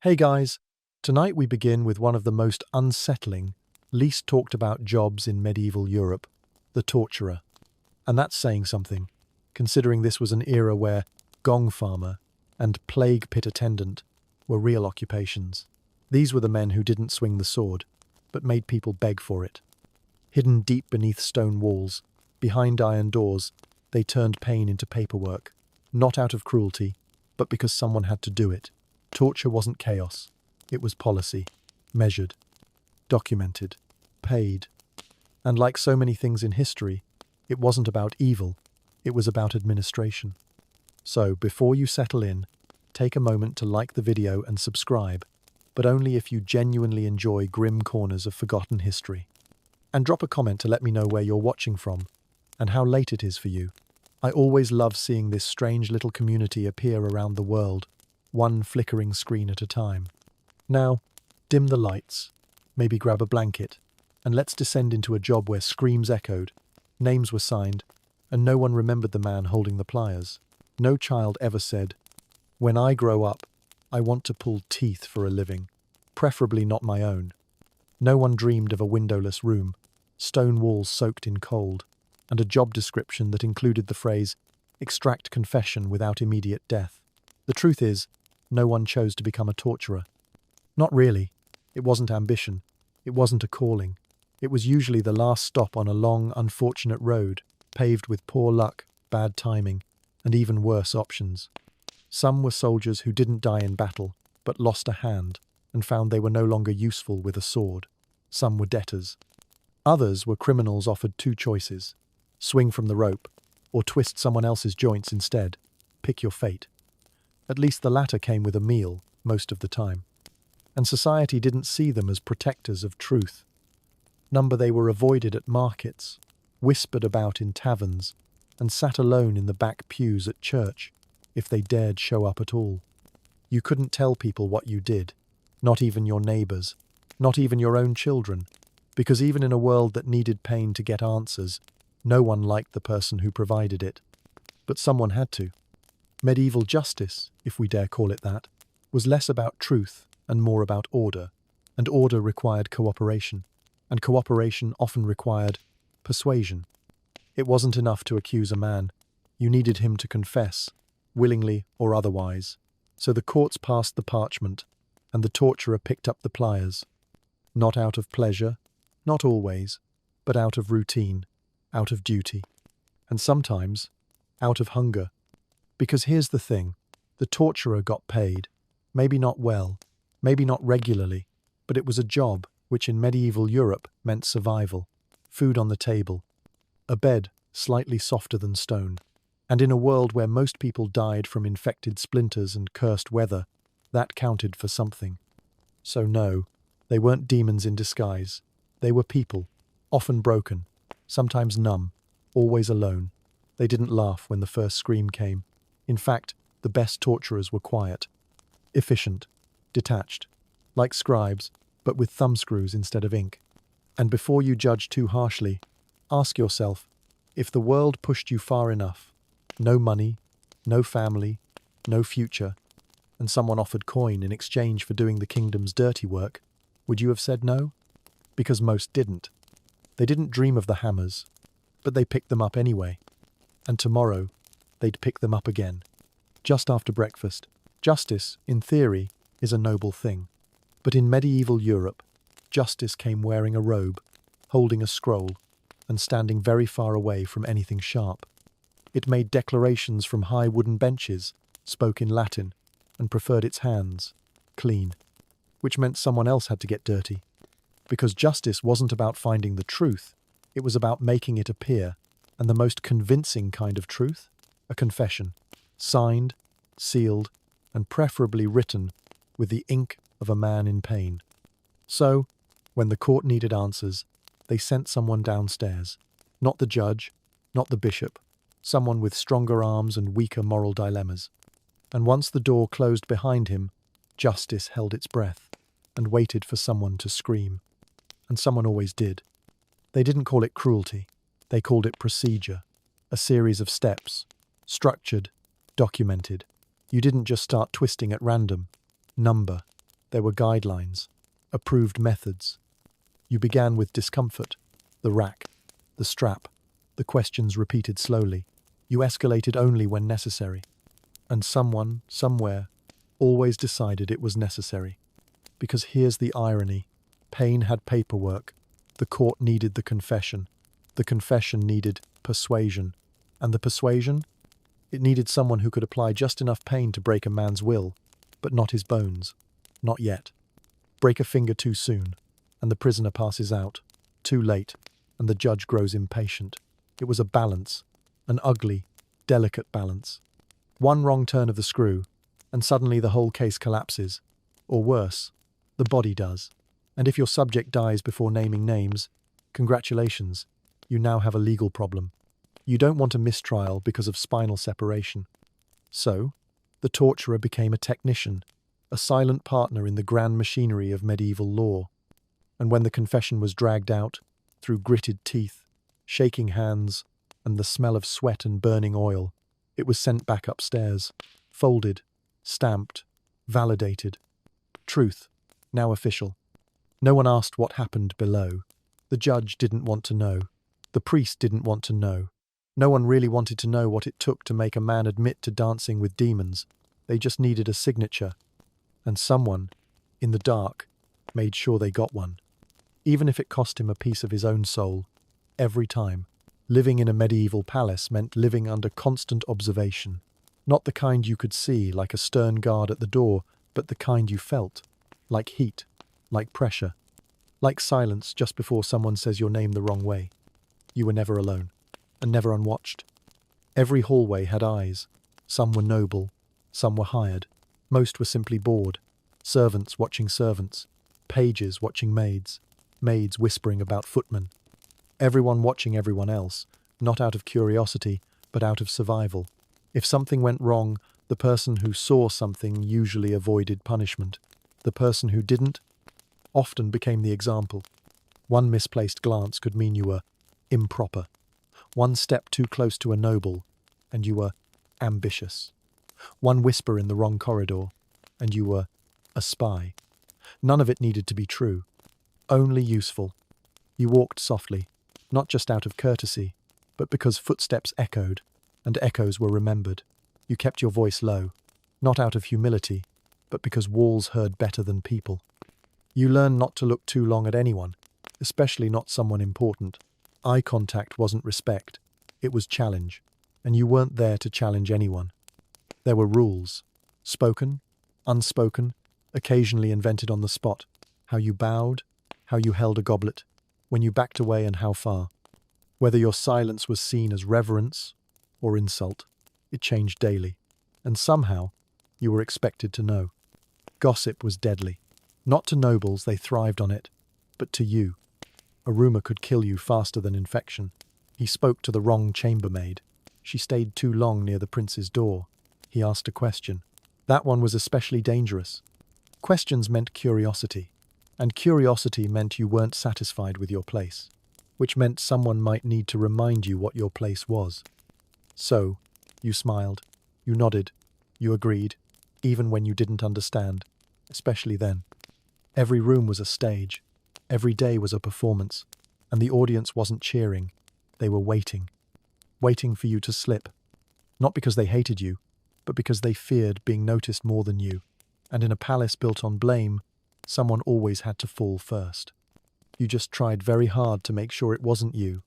Hey guys, tonight we begin with one of the most unsettling, least talked about jobs in medieval Europe, the torturer. And that's saying something, considering this was an era where gong farmer and plague pit attendant were real occupations. These were the men who didn't swing the sword, but made people beg for it. Hidden deep beneath stone walls, behind iron doors, they turned pain into paperwork, not out of cruelty, but because someone had to do it. Torture wasn't chaos. It was policy, measured, documented, paid. And like so many things in history, it wasn't about evil, it was about administration. So, before you settle in, take a moment to like the video and subscribe, but only if you genuinely enjoy grim corners of forgotten history. And drop a comment to let me know where you're watching from, and how late it is for you. I always love seeing this strange little community appear around the world, one flickering screen at a time. Now, dim the lights, maybe grab a blanket, and let's descend into a job where screams echoed, names were signed, and no one remembered the man holding the pliers. No child ever said, "When I grow up, I want to pull teeth for a living, preferably not my own." No one dreamed of a windowless room, stone walls soaked in cold, and a job description that included the phrase, "extract confession without immediate death." The truth is, no one chose to become a torturer. Not really. It wasn't ambition. It wasn't a calling. It was usually the last stop on a long, unfortunate road, paved with poor luck, bad timing, and even worse options. Some were soldiers who didn't die in battle, but lost a hand and found they were no longer useful with a sword. Some were debtors. Others were criminals offered two choices: swing from the rope, or twist someone else's joints instead. Pick your fate. At least the latter came with a meal, most of the time. And society didn't see them as protectors of truth. They were avoided at markets, whispered about in taverns, and sat alone in the back pews at church, if they dared show up at all. You couldn't tell people what you did, not even your neighbours, not even your own children, because even in a world that needed pain to get answers, no one liked the person who provided it. But someone had to. Medieval justice, if we dare call it that, was less about truth and more about order, and order required cooperation, and cooperation often required persuasion. It wasn't enough to accuse a man. You needed him to confess, willingly or otherwise. So the courts passed the parchment, and the torturer picked up the pliers. Not out of pleasure, not always, but out of routine, out of duty, and sometimes out of hunger. Because here's the thing, the torturer got paid, maybe not well, maybe not regularly, but it was a job which in medieval Europe meant survival, food on the table, a bed slightly softer than stone. And in a world where most people died from infected splinters and cursed weather, that counted for something. So no, they weren't demons in disguise. They were people, often broken, sometimes numb, always alone. They didn't laugh when the first scream came. In fact, the best torturers were quiet, efficient, detached, like scribes, but with thumbscrews instead of ink. And before you judge too harshly, ask yourself, if the world pushed you far enough, no money, no family, no future, and someone offered coin in exchange for doing the kingdom's dirty work, would you have said no? Because most didn't. They didn't dream of the hammers, but they picked them up anyway. And tomorrow, they'd pick them up again. Just after breakfast. Justice, in theory, is a noble thing. But in medieval Europe, justice came wearing a robe, holding a scroll, and standing very far away from anything sharp. It made declarations from high wooden benches, spoke in Latin, and preferred its hands, clean, which meant someone else had to get dirty. Because justice wasn't about finding the truth, it was about making it appear, and the most convincing kind of truth, a confession, signed, sealed, and preferably written with the ink of a man in pain. So, when the court needed answers, they sent someone downstairs, not the judge, not the bishop, someone with stronger arms and weaker moral dilemmas. And once the door closed behind him, justice held its breath and waited for someone to scream. And someone always did. They didn't call it cruelty. They called it procedure, a series of steps, structured, documented. You didn't just start twisting at random. Number, There were guidelines, approved methods. You began with discomfort, the rack, the strap, the questions repeated slowly. You escalated only when necessary. And someone, somewhere, always decided it was necessary. Because here's the irony. Pain had paperwork. The court needed the confession. The confession needed persuasion. And the persuasion? It needed someone who could apply just enough pain to break a man's will, but not his bones. Not yet. Break a finger too soon, and the prisoner passes out. Too late, and the judge grows impatient. It was a balance, an ugly, delicate balance. One wrong turn of the screw, and suddenly the whole case collapses. Or worse, the body does. And if your subject dies before naming names, congratulations, you now have a legal problem. You don't want a mistrial because of spinal separation. So, the torturer became a technician, a silent partner in the grand machinery of medieval law. And when the confession was dragged out, through gritted teeth, shaking hands, and the smell of sweat and burning oil, it was sent back upstairs, folded, stamped, validated. Truth, now official. No one asked what happened below. The judge didn't want to know. The priest didn't want to know. No one really wanted to know what it took to make a man admit to dancing with demons. They just needed a signature. And someone, in the dark, made sure they got one. Even if it cost him a piece of his own soul. Every time. Living in a medieval palace meant living under constant observation. Not the kind you could see, like a stern guard at the door, but the kind you felt. Like heat, like pressure, like silence just before someone says your name the wrong way. You were never alone, and never unwatched. Every hallway had eyes. Some were noble, some were hired. Most were simply bored. Servants watching servants, pages watching maids, maids whispering about footmen. Everyone watching everyone else, not out of curiosity, but out of survival. If something went wrong, the person who saw something usually avoided punishment. The person who didn't often became the example. One misplaced glance could mean you were improper. One step too close to a noble, and you were ambitious. One whisper in the wrong corridor, and you were a spy. None of it needed to be true, only useful. You walked softly, not just out of courtesy, but because footsteps echoed, and echoes were remembered. You kept your voice low, not out of humility, but because walls heard better than people. You learned not to look too long at anyone, especially not someone important. Eye contact wasn't respect, it was challenge, and you weren't there to challenge anyone. There were rules, spoken, unspoken, occasionally invented on the spot. How you bowed, how you held a goblet, when you backed away and how far. Whether your silence was seen as reverence or insult, it changed daily, and somehow you were expected to know. Gossip was deadly. Not to nobles, they thrived on it, but to you. A rumor could kill you faster than infection. He spoke to the wrong chambermaid. She stayed too long near the prince's door. He asked a question. That one was especially dangerous. Questions meant curiosity, and curiosity meant you weren't satisfied with your place, which meant someone might need to remind you what your place was. So, you smiled, you nodded, you agreed, even when you didn't understand, especially then. Every room was a stage, every day was a performance, and the audience wasn't cheering, they were waiting. Waiting for you to slip. Not because they hated you, but because they feared being noticed more than you. And in a palace built on blame, someone always had to fall first. You just tried very hard to make sure it wasn't you.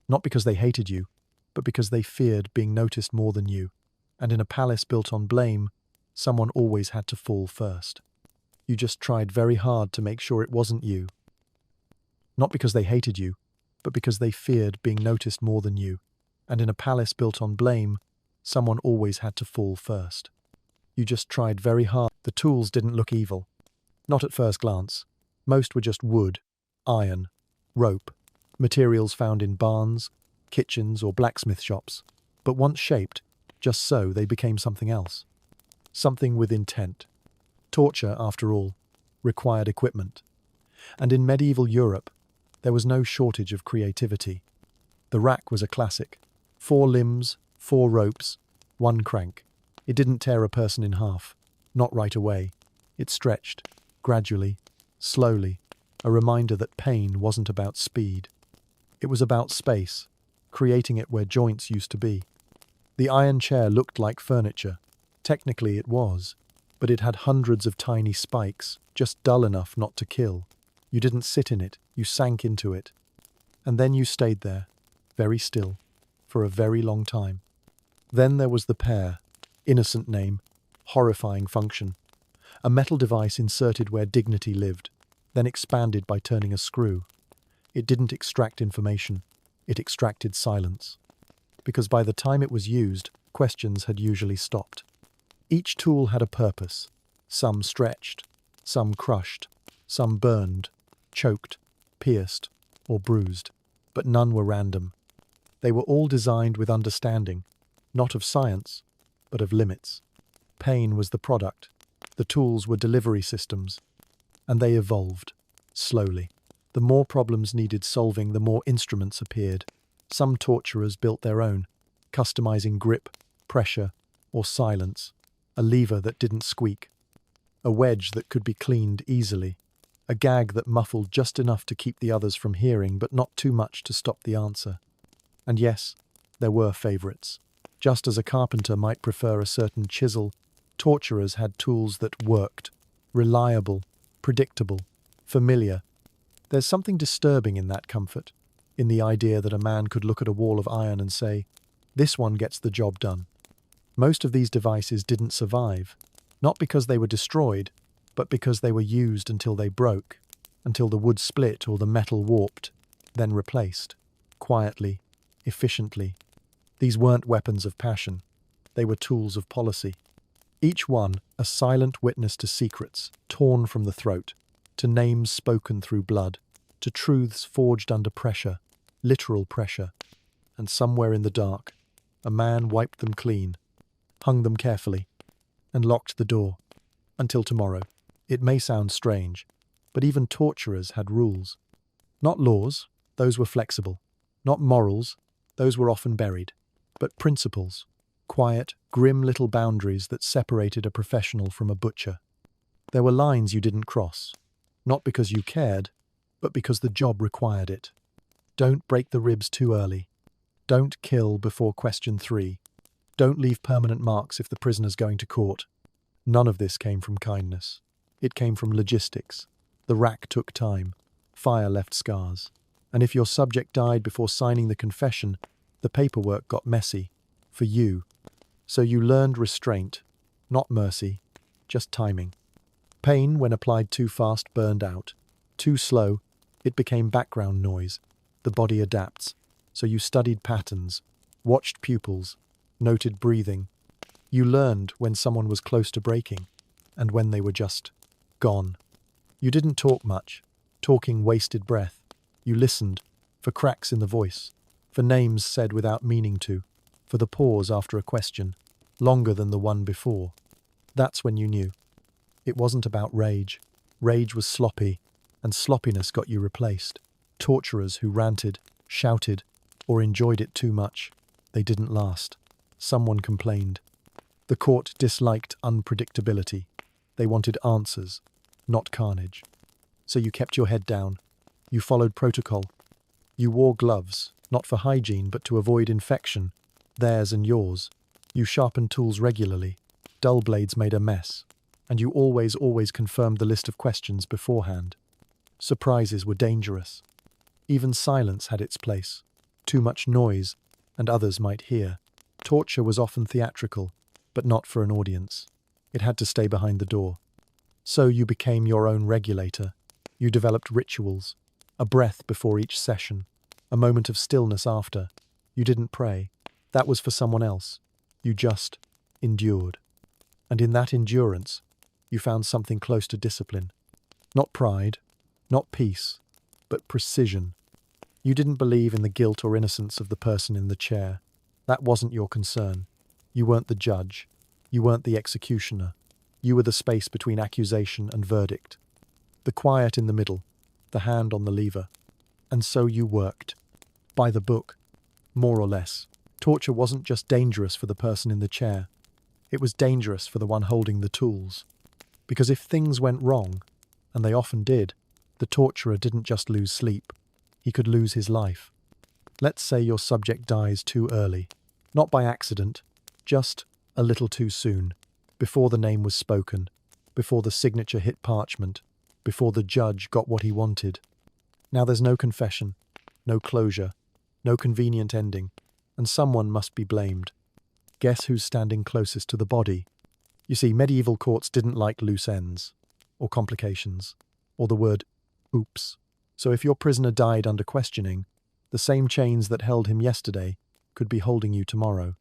Not because they hated you, but because they feared being noticed more than you. And in a palace built on blame, someone always had to fall first. You just tried very hard to make sure it wasn't you. Not because they hated you, but because they feared being noticed more than you. And in a palace built on blame, someone always had to fall first. You just tried very hard. The tools didn't look evil. Not at first glance. Most were just wood, iron, rope, materials found in barns, kitchens, or blacksmith shops. But once shaped, just so, they became something else. Something with intent. Torture, after all, required equipment. And in medieval Europe, there was no shortage of creativity. The rack was a classic. 4 limbs, 4 ropes, 1 crank. It didn't tear a person in half. Not right away. It stretched, gradually, slowly, a reminder that pain wasn't about speed. It was about space, creating it where joints used to be. The iron chair looked like furniture. Technically it was, but it had hundreds of tiny spikes, just dull enough not to kill. You didn't sit in it, you sank into it. And then you stayed there, very still, for a very long time. Then there was the pair, innocent name, horrifying function. A metal device inserted where dignity lived, then expanded by turning a screw. It didn't extract information, it extracted silence. Because by the time it was used, questions had usually stopped. Each tool had a purpose. Some stretched, some crushed, some burned, choked, pierced, or bruised. But none were random. They were all designed with understanding, not of science, but of limits. Pain was the product. The tools were delivery systems. And they evolved, slowly. The more problems needed solving, the more instruments appeared. Some torturers built their own, customizing grip, pressure, or silence. A lever that didn't squeak. A wedge that could be cleaned easily. A gag that muffled just enough to keep the others from hearing, but not too much to stop the answer. And yes, there were favorites. Just as a carpenter might prefer a certain chisel, torturers had tools that worked. Reliable, predictable, familiar. There's something disturbing in that comfort, in the idea that a man could look at a wall of iron and say, "This one gets the job done." Most of these devices didn't survive, not because they were destroyed, but because they were used until they broke, until the wood split or the metal warped, then replaced, quietly, efficiently. These weren't weapons of passion, they were tools of policy. Each one a silent witness to secrets torn from the throat, to names spoken through blood, to truths forged under pressure, literal pressure. And somewhere in the dark, a man wiped them clean, hung them carefully, and locked the door. Until tomorrow. It may sound strange, but even torturers had rules. Not laws, those were flexible. Not morals, those were often buried. But principles. Quiet, grim little boundaries that separated a professional from a butcher. There were lines you didn't cross. Not because you cared, but because the job required it. Don't break the ribs too early. Don't kill before question 3. Don't leave permanent marks if the prisoner's going to court. None of this came from kindness. It came from logistics. The rack took time. Fire left scars. And if your subject died before signing the confession, the paperwork got messy. For you. So you learned restraint. Not mercy. Just timing. Pain, when applied too fast, burned out. Too slow, it became background noise. The body adapts. So you studied patterns, watched pupils, noted breathing. You learned when someone was close to breaking, and when they were just gone. You didn't talk much. Talking wasted breath. You listened, for cracks in the voice, for names said without meaning to, for the pause after a question, longer than the one before. That's when you knew. It wasn't about rage. Rage was sloppy, and sloppiness got you replaced. Torturers who ranted, shouted, or enjoyed it too much. They didn't last. Someone complained. The court disliked unpredictability. They wanted answers, not carnage. So you kept your head down. You followed protocol. You wore gloves, not for hygiene, but to avoid infection, theirs and yours. You sharpened tools regularly. Dull blades made a mess. And you always confirmed the list of questions beforehand. Surprises were dangerous. Even silence had its place. Too much noise, and others might hear. Torture was often theatrical, but not for an audience. It had to stay behind the door. So you became your own regulator. You developed rituals. A breath before each session. A moment of stillness after. You didn't pray. That was for someone else. You just endured. And in that endurance, you found something close to discipline. Not pride, not peace, but precision. You didn't believe in the guilt or innocence of the person in the chair. That wasn't your concern. You weren't the judge. You weren't the executioner. You were the space between accusation and verdict. The quiet in the middle, the hand on the lever. And so you worked. By the book. More or less. Torture wasn't just dangerous for the person in the chair. It was dangerous for the one holding the tools. Because if things went wrong, and they often did, the torturer didn't just lose sleep, he could lose his life. Let's say your subject dies too early, not by accident, just a little too soon, before the name was spoken, before the signature hit parchment, before the judge got what he wanted. Now there's no confession, no closure, no convenient ending, and someone must be blamed. Guess who's standing closest to the body? You see, medieval courts didn't like loose ends, or complications, or the word oops. So if your prisoner died under questioning, the same chains that held him yesterday could be holding you tomorrow.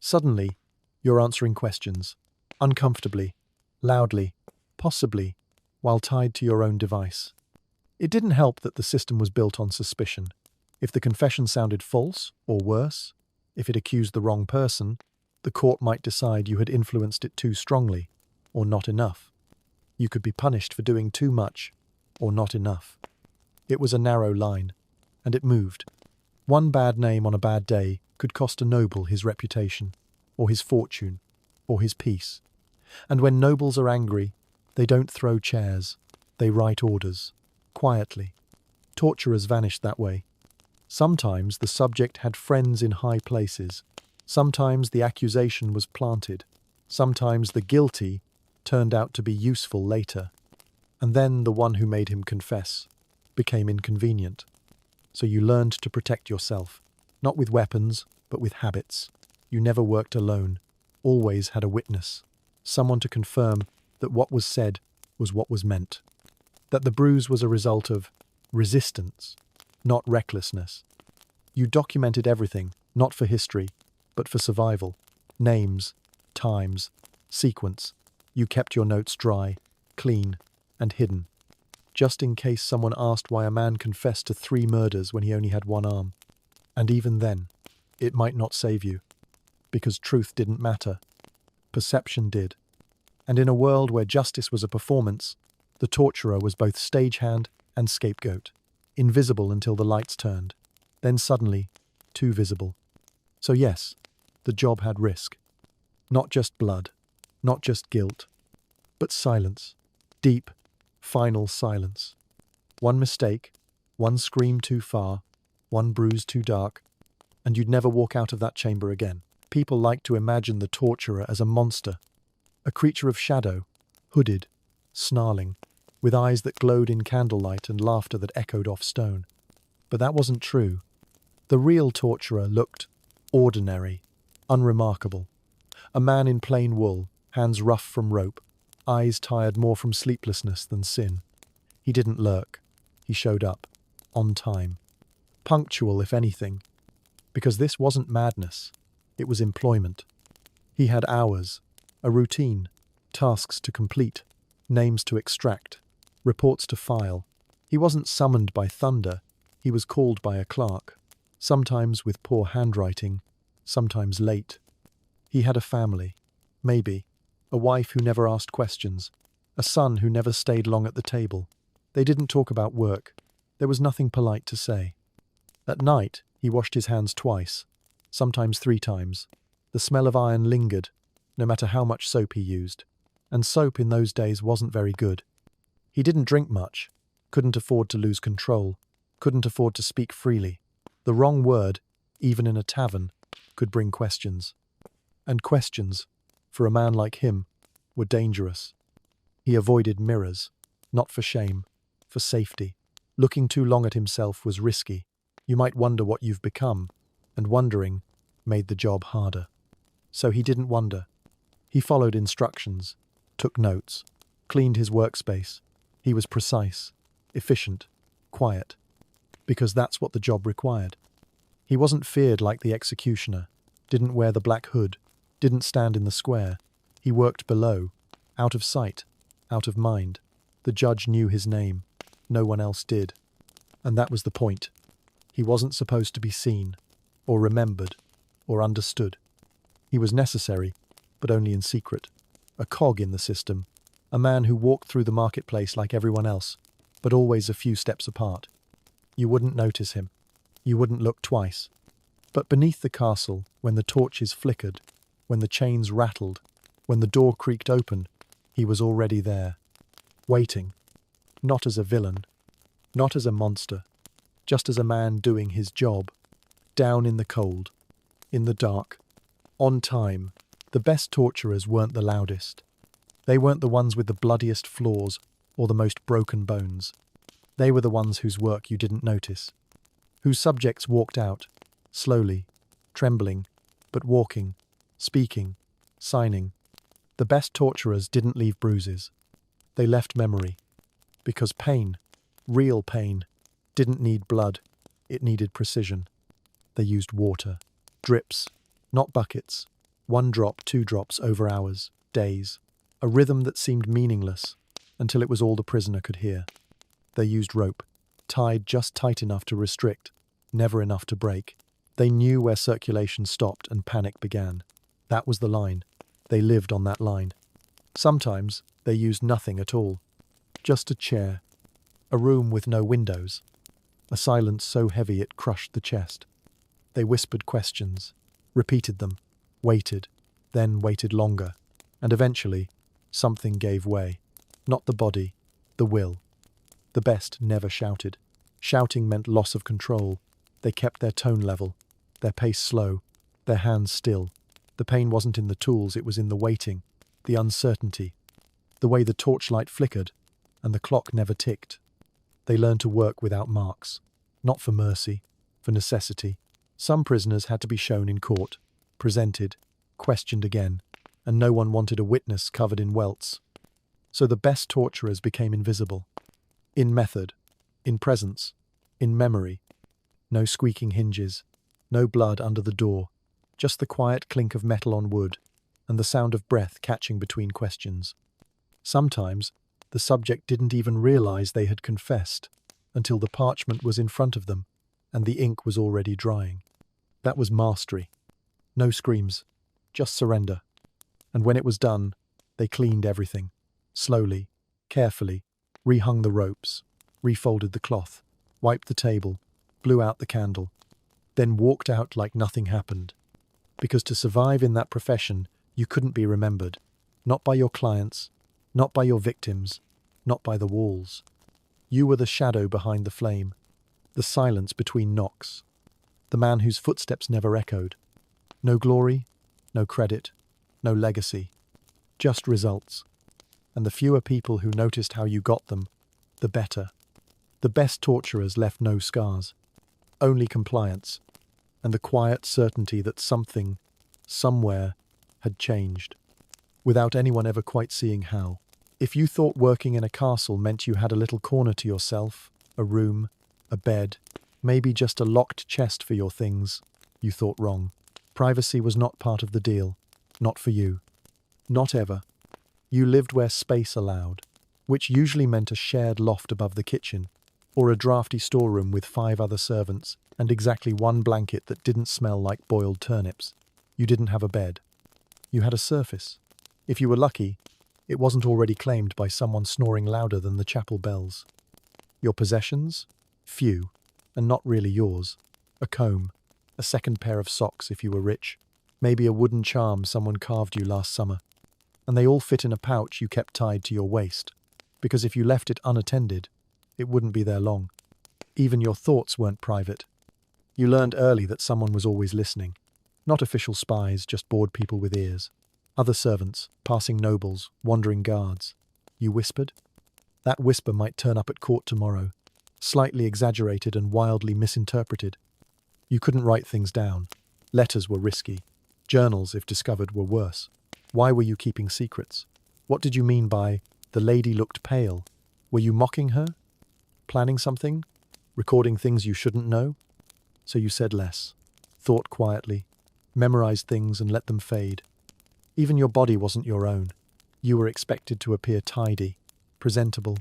Suddenly, you're answering questions, uncomfortably, loudly, possibly, while tied to your own device. It didn't help that the system was built on suspicion. If the confession sounded false, or worse, if it accused the wrong person, the court might decide you had influenced it too strongly, or not enough. You could be punished for doing too much, or not enough. It was a narrow line, and it moved. One bad name on a bad day could cost a noble his reputation, or his fortune, or his peace. And when nobles are angry, they don't throw chairs, they write orders, quietly. Torturers vanished that way. Sometimes the subject had friends in high places. Sometimes the accusation was planted. Sometimes the guilty turned out to be useful later. And then the one who made him confess became inconvenient. So you learned to protect yourself, not with weapons, but with habits. You never worked alone, always had a witness, someone to confirm that what was said was what was meant, that the bruise was a result of resistance, not recklessness. You documented everything, not for history, but for survival. Names, times, sequence. You kept your notes dry, clean, and hidden, just in case someone asked why a man confessed to 3 murders when he only had 1 arm. And even then, it might not save you, because truth didn't matter. Perception did. And in a world where justice was a performance, the torturer was both stagehand and scapegoat, invisible until the lights turned, then suddenly, too visible. So yes, the job had risk. Not just blood, not just guilt, but silence. Deep, final silence. One mistake, one scream too far, one bruise too dark, and you'd never walk out of that chamber again. People like to imagine the torturer as a monster, a creature of shadow, hooded, snarling, with eyes that glowed in candlelight and laughter that echoed off stone. But that wasn't true. The real torturer looked ordinary, unremarkable. A man in plain wool, hands rough from rope, eyes tired more from sleeplessness than sin. He didn't lurk. He showed up, on time. Punctual, if anything. Because this wasn't madness. It was employment. He had hours, a routine, tasks to complete, names to extract, reports to file. He wasn't summoned by thunder. He was called by a clerk, sometimes with poor handwriting, sometimes late. He had a family, maybe, a wife who never asked questions, a son who never stayed long at the table. They didn't talk about work. There was nothing polite to say. At night, he washed his hands twice, sometimes 3 times. The smell of iron lingered, no matter how much soap he used. And soap in those days wasn't very good. He didn't drink much, couldn't afford to lose control, couldn't afford to speak freely. The wrong word, even in a tavern, could bring questions. And questions, for a man like him, were dangerous. He avoided mirrors, not for shame, for safety. Looking too long at himself was risky. You might wonder what you've become, and wondering made the job harder. So he didn't wonder. He followed instructions, took notes, cleaned his workspace. He was precise, efficient, quiet, because that's what the job required. He wasn't feared like the executioner, didn't wear the black hood, didn't stand in the square. He worked below, out of sight, out of mind. The judge knew his name. No one else did. And that was the point. He wasn't supposed to be seen, or remembered, or understood. He was necessary, but only in secret. A cog in the system, a man who walked through the marketplace like everyone else, but always a few steps apart. You wouldn't notice him. You wouldn't look twice. But beneath the castle, when the torches flickered, when the chains rattled, when the door creaked open, He was already there, waiting, not as a villain, not as a monster, just as a man doing his job, down in the cold, in the dark, on time. The best torturers weren't the loudest. They weren't the ones with the bloodiest flaws or the most broken bones. They were the ones whose work you didn't notice, whose subjects walked out, slowly, trembling, but walking, speaking, signing. The best torturers didn't leave bruises. They left memory. Because pain, real pain, didn't need blood, it needed precision. They used water, drips, not buckets, 1 drop, 2 drops over hours, days, a rhythm that seemed meaningless until it was all the prisoner could hear. They used rope, tied just tight enough to restrict, never enough to break. They knew where circulation stopped and panic began. That was the line. They lived on that line. Sometimes they used nothing at all. Just a chair, a room with no windows, a silence so heavy it crushed the chest. They whispered questions, repeated them, waited, then waited longer, and eventually something gave way. Not the body, the will. The best never shouted. Shouting meant loss of control. They kept their tone level, their pace slow, their hands still. The pain wasn't in the tools, it was in the waiting, the uncertainty, the way the torchlight flickered and the clock never ticked. They learned to work without marks, not for mercy, for necessity. Some prisoners had to be shown in court, presented, questioned again, and no one wanted a witness covered in welts. So the best torturers became invisible. In method, in presence, in memory. No squeaking hinges, no blood under the door, just the quiet clink of metal on wood and the sound of breath catching between questions. Sometimes the subject didn't even realize they had confessed until the parchment was in front of them and the ink was already drying. That was mastery. No screams, just surrender. And when it was done, they cleaned everything, slowly, carefully, rehung the ropes, refolded the cloth, wiped the table, blew out the candle, then walked out like nothing happened. Because to survive in that profession, you couldn't be remembered, not by your clients, not by your victims, not by the walls. You were the shadow behind the flame, the silence between knocks, the man whose footsteps never echoed. No glory, no credit, no legacy, just results. And the fewer people who noticed how you got them, the better. The best torturers left no scars, only compliance, and the quiet certainty that something, somewhere, had changed, without anyone ever quite seeing how. If you thought working in a castle meant you had a little corner to yourself, a room, a bed, maybe just a locked chest for your things, you thought wrong. Privacy was not part of the deal, not for you. Not ever. You lived where space allowed, which usually meant a shared loft above the kitchen, or a drafty storeroom with 5 other servants and exactly 1 blanket that didn't smell like boiled turnips. You didn't have a bed. You had a surface. If you were lucky, it wasn't already claimed by someone snoring louder than the chapel bells. Your possessions? Few, and not really yours. A comb, a second pair of socks if you were rich, maybe a wooden charm someone carved you last summer. And they all fit in a pouch you kept tied to your waist, because if you left it unattended, it wouldn't be there long. Even your thoughts weren't private. You learned early that someone was always listening. Not official spies, just bored people with ears. Other servants, passing nobles, wandering guards. You whispered? That whisper might turn up at court tomorrow, slightly exaggerated and wildly misinterpreted. You couldn't write things down. Letters were risky. Journals, if discovered, were worse. Why were you keeping secrets? What did you mean by, the lady looked pale? Were you mocking her? Planning something? Recording things you shouldn't know? So you said less, thought quietly, memorized things and let them fade. Even your body wasn't your own. You were expected to appear tidy, presentable,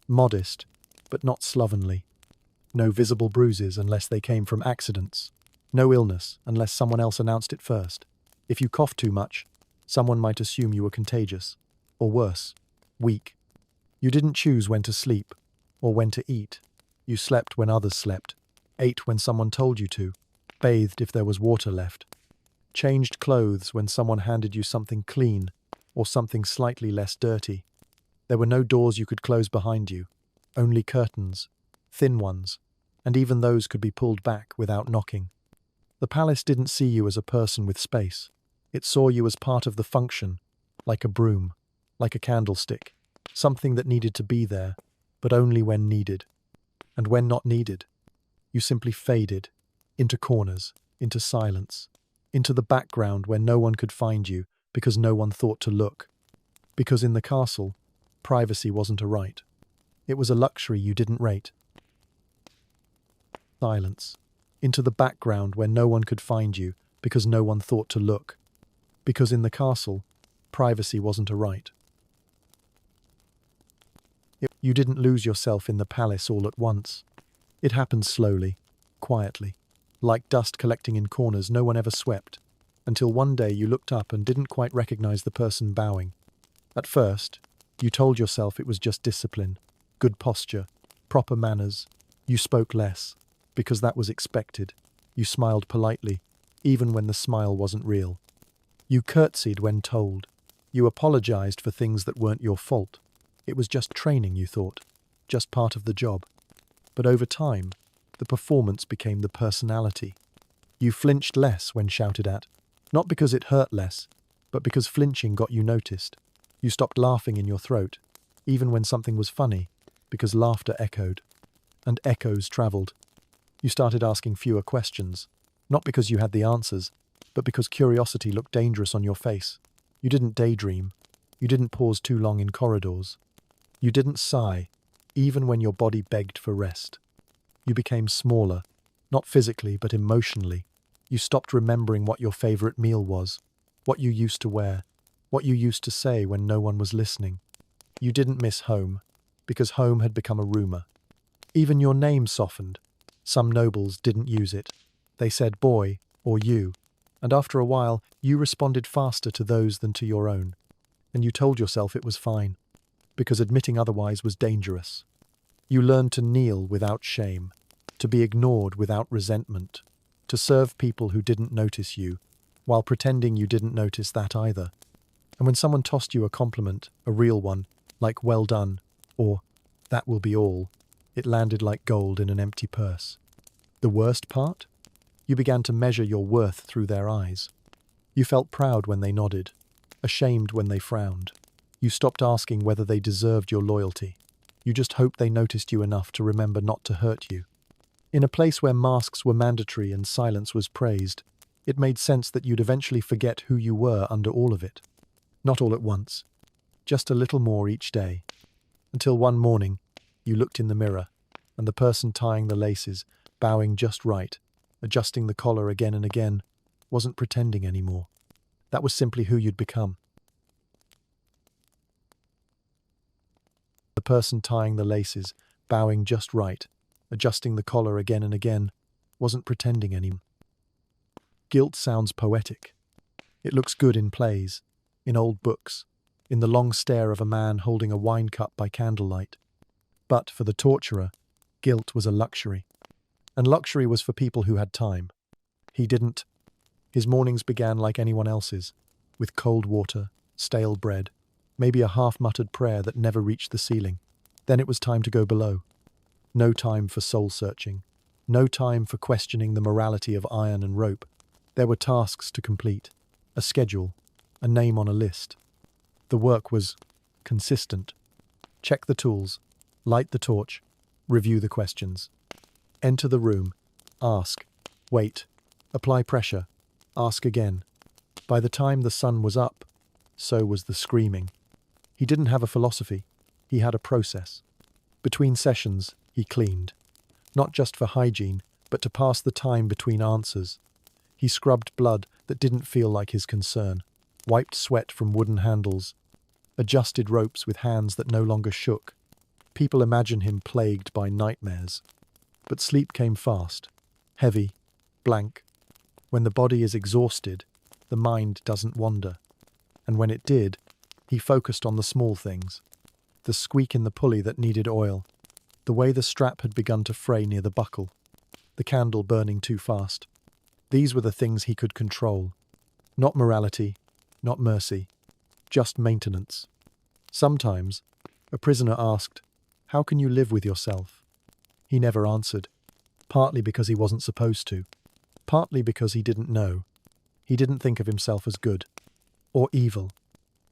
modest, but not slovenly. No visible bruises unless they came from accidents. No illness unless someone else announced it first. If you coughed too much, someone might assume you were contagious, or worse, weak. You didn't choose when to sleep, or when to eat. You slept when others slept, ate when someone told you to, bathed if there was water left, changed clothes when someone handed you something clean, or something slightly less dirty. There were no doors you could close behind you, only curtains, thin ones, and even those could be pulled back without knocking. The palace didn't see you as a person with space. It saw you as part of the function, like a broom, like a candlestick, something that needed to be there, but only when needed. And when not needed, you simply faded into corners, into silence, into the background where no one could find you because no one thought to look. Because in the castle, privacy wasn't a right. It was a luxury you didn't rate. Silence, into the background where no one could find you because no one thought to look. Because in the castle, privacy wasn't a right. You didn't lose yourself in the palace all at once. It happened slowly, quietly, like dust collecting in corners no one ever swept, until one day you looked up and didn't quite recognize the person bowing. At first, you told yourself it was just discipline, good posture, proper manners. You spoke less, because that was expected. You smiled politely, even when the smile wasn't real. You curtsied when told. You apologized for things that weren't your fault. It was just training, you thought, just part of the job. But over time, the performance became the personality. You flinched less when shouted at, not because it hurt less, but because flinching got you noticed. You stopped laughing in your throat, even when something was funny, because laughter echoed. And echoes travelled. You started asking fewer questions, not because you had the answers, but because curiosity looked dangerous on your face. You didn't daydream. You didn't pause too long in corridors. You didn't sigh, even when your body begged for rest. You became smaller, not physically but emotionally. You stopped remembering what your favorite meal was, what you used to wear, what you used to say when no one was listening. You didn't miss home, because home had become a rumor. Even your name softened. Some nobles didn't use it. They said boy or you, and after a while you responded faster to those than to your own. And you told yourself it was fine, because admitting otherwise was dangerous. You learned to kneel without shame, to be ignored without resentment, to serve people who didn't notice you, while pretending you didn't notice that either. And when someone tossed you a compliment, a real one, like well done, or that will be all, it landed like gold in an empty purse. The worst part? You began to measure your worth through their eyes. You felt proud when they nodded, ashamed when they frowned. You stopped asking whether they deserved your loyalty. You just hoped they noticed you enough to remember not to hurt you. In a place where masks were mandatory and silence was praised, it made sense that you'd eventually forget who you were under all of it. Not all at once, just a little more each day. Until one morning, you looked in the mirror, and the person tying the laces, bowing just right, adjusting the collar again and again, wasn't pretending anymore. That was simply who you'd become. The person tying the laces, bowing just right, adjusting the collar again and again, wasn't pretending anymore. Guilt sounds poetic. It looks good in plays, in old books, in the long stare of a man holding a wine cup by candlelight. But for the torturer, guilt was a luxury. And luxury was for people who had time. He didn't. His mornings began like anyone else's, with cold water, stale bread, maybe a half-muttered prayer that never reached the ceiling. Then it was time to go below. No time for soul-searching. No time for questioning the morality of iron and rope. There were tasks to complete, a schedule, a name on a list. The work was consistent. Check the tools, light the torch, review the questions. Enter the room, ask, wait, apply pressure, ask again. By the time the sun was up, so was the screaming. He didn't have a philosophy, he had a process. Between sessions, he cleaned. Not just for hygiene, but to pass the time between answers. He scrubbed blood that didn't feel like his concern, wiped sweat from wooden handles, adjusted ropes with hands that no longer shook. People imagine him plagued by nightmares. But sleep came fast, heavy, blank. When the body is exhausted, the mind doesn't wander. And when it did, he focused on the small things. The squeak in the pulley that needed oil, the way the strap had begun to fray near the buckle, the candle burning too fast. These were the things he could control. Not morality, not mercy, just maintenance. Sometimes, a prisoner asked, "How can you live with yourself?" He never answered, partly because he wasn't supposed to, partly because he didn't know. He didn't think of himself as good or evil.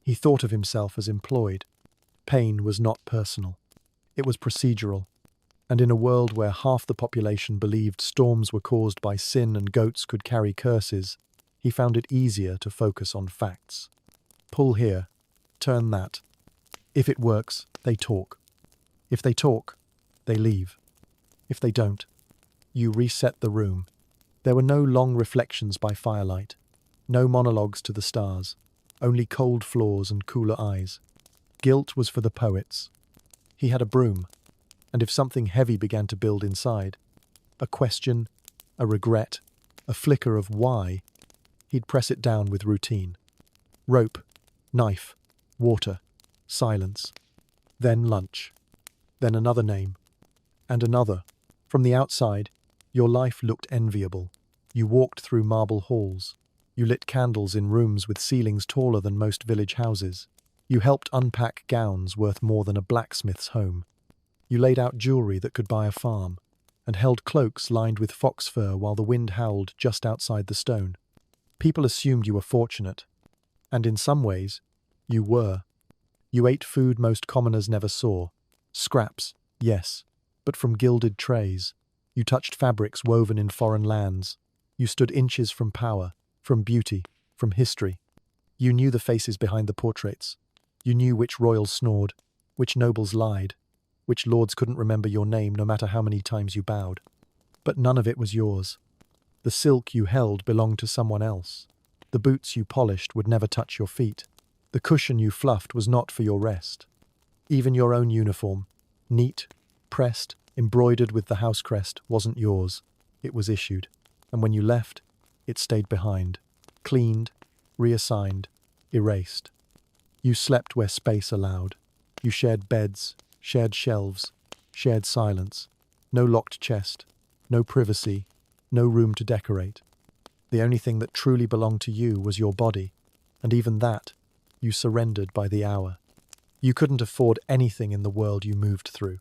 He thought of himself as employed. Pain was not personal. It was procedural. And in a world where half the population believed storms were caused by sin and goats could carry curses, he found it easier to focus on facts. Pull here, turn that. If it works, they talk. If they talk, they leave. If they don't, you reset the room. There were no long reflections by firelight, no monologues to the stars, only cold floors and cooler eyes. Guilt was for the poets. He had a broom, and if something heavy began to build inside, a question, a regret, a flicker of why, he'd press it down with routine. Rope, knife, water, silence. Then lunch. Then another name. And another. From the outside, your life looked enviable. You walked through marble halls. You lit candles in rooms with ceilings taller than most village houses. You helped unpack gowns worth more than a blacksmith's home. You laid out jewelry that could buy a farm, and held cloaks lined with fox fur while the wind howled just outside the stone. People assumed you were fortunate, and in some ways, you were. You ate food most commoners never saw. Scraps, yes, but from gilded trays. You touched fabrics woven in foreign lands. You stood inches from power, from beauty, from history. You knew the faces behind the portraits. You knew which royals snored, which nobles lied, which lords couldn't remember your name no matter how many times you bowed. But none of it was yours. The silk you held belonged to someone else. The boots you polished would never touch your feet. The cushion you fluffed was not for your rest. Even your own uniform, neat, pressed, embroidered with the house crest, wasn't yours. It was issued. And when you left, it stayed behind, cleaned, reassigned, erased. You slept where space allowed. You shared beds, shared shelves, shared silence. No locked chest, no privacy, no room to decorate. The only thing that truly belonged to you was your body, and even that, you surrendered by the hour. You couldn't afford anything in the world you moved through.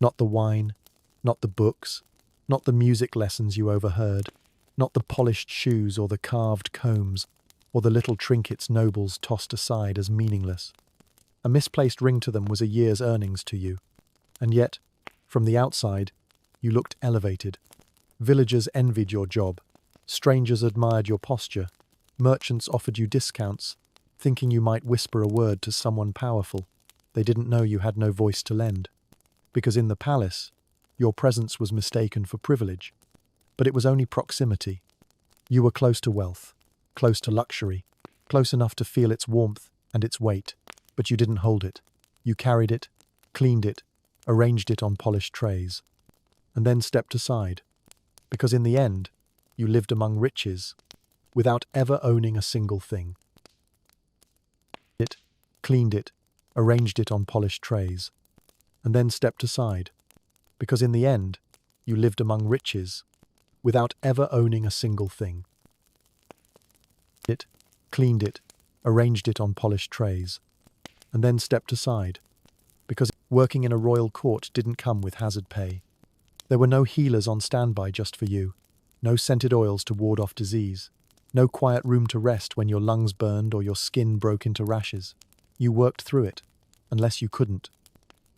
Not the wine, not the books, not the music lessons you overheard, not the polished shoes or the carved combs, or the little trinkets nobles tossed aside as meaningless. A misplaced ring to them was a year's earnings to you. And yet, from the outside, you looked elevated. Villagers envied your job. Strangers admired your posture. Merchants offered you discounts, thinking you might whisper a word to someone powerful. They didn't know you had no voice to lend. Because in the palace, your presence was mistaken for privilege. But it was only proximity. You were close to wealth, close to luxury, close enough to feel its warmth and its weight. But you didn't hold it. You carried it, cleaned it, arranged it on polished trays, and then stepped aside. Because in the end, you lived among riches, without ever owning a single thing. It, cleaned it, arranged it on polished trays, and then stepped aside. Because in the end, you lived among riches, without ever owning a single thing. It, cleaned it, arranged it on polished trays, and then stepped aside, because working in a royal court didn't come with hazard pay. There were no healers on standby just for you, no scented oils to ward off disease, no quiet room to rest when your lungs burned or your skin broke into rashes. You worked through it, unless you couldn't.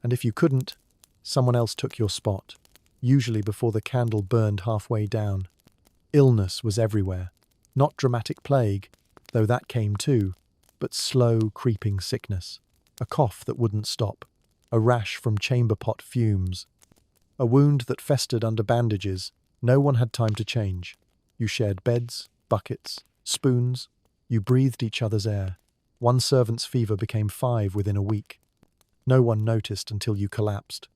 And if you couldn't, someone else took your spot, usually before the candle burned halfway down. Illness was everywhere, not dramatic plague, though that came too, but slow, creeping sickness. A cough that wouldn't stop, a rash from chamber pot fumes, a wound that festered under bandages. No one had time to change. You shared beds, buckets, spoons. You breathed each other's air. One servant's fever became 5 within a week. No one noticed until you collapsed.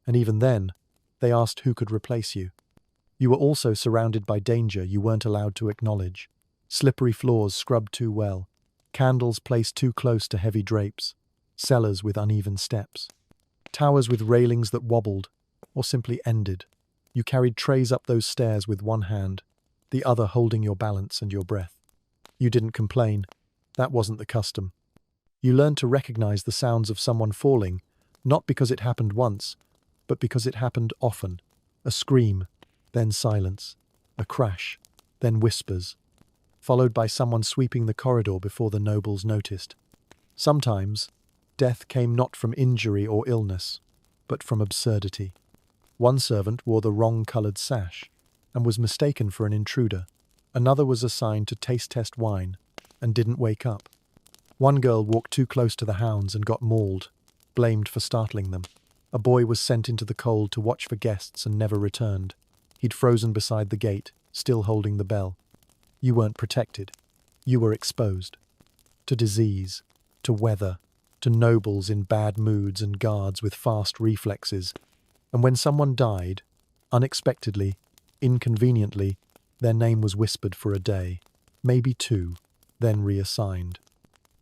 And even then, they asked who could replace you. You were also surrounded by danger you weren't allowed to acknowledge. Slippery floors scrubbed too well, candles placed too close to heavy drapes, cellars with uneven steps, towers with railings that wobbled, or simply ended. You carried trays up those stairs with one hand, the other holding your balance and your breath. You didn't complain. That wasn't the custom. You learned to recognize the sounds of someone falling, not because it happened once, but because it happened often. A scream, then silence. A crash, then whispers, followed by someone sweeping the corridor before the nobles noticed. Sometimes, death came not from injury or illness, but from absurdity. One servant wore the wrong-coloured sash and was mistaken for an intruder. Another was assigned to taste-test wine and didn't wake up. One girl walked too close to the hounds and got mauled, blamed for startling them. A boy was sent into the cold to watch for guests and never returned. He'd frozen beside the gate, still holding the bell. You weren't protected. You were exposed. To disease, to weather, to nobles in bad moods and guards with fast reflexes. And when someone died, unexpectedly, inconveniently, their name was whispered for a day, maybe two, then reassigned.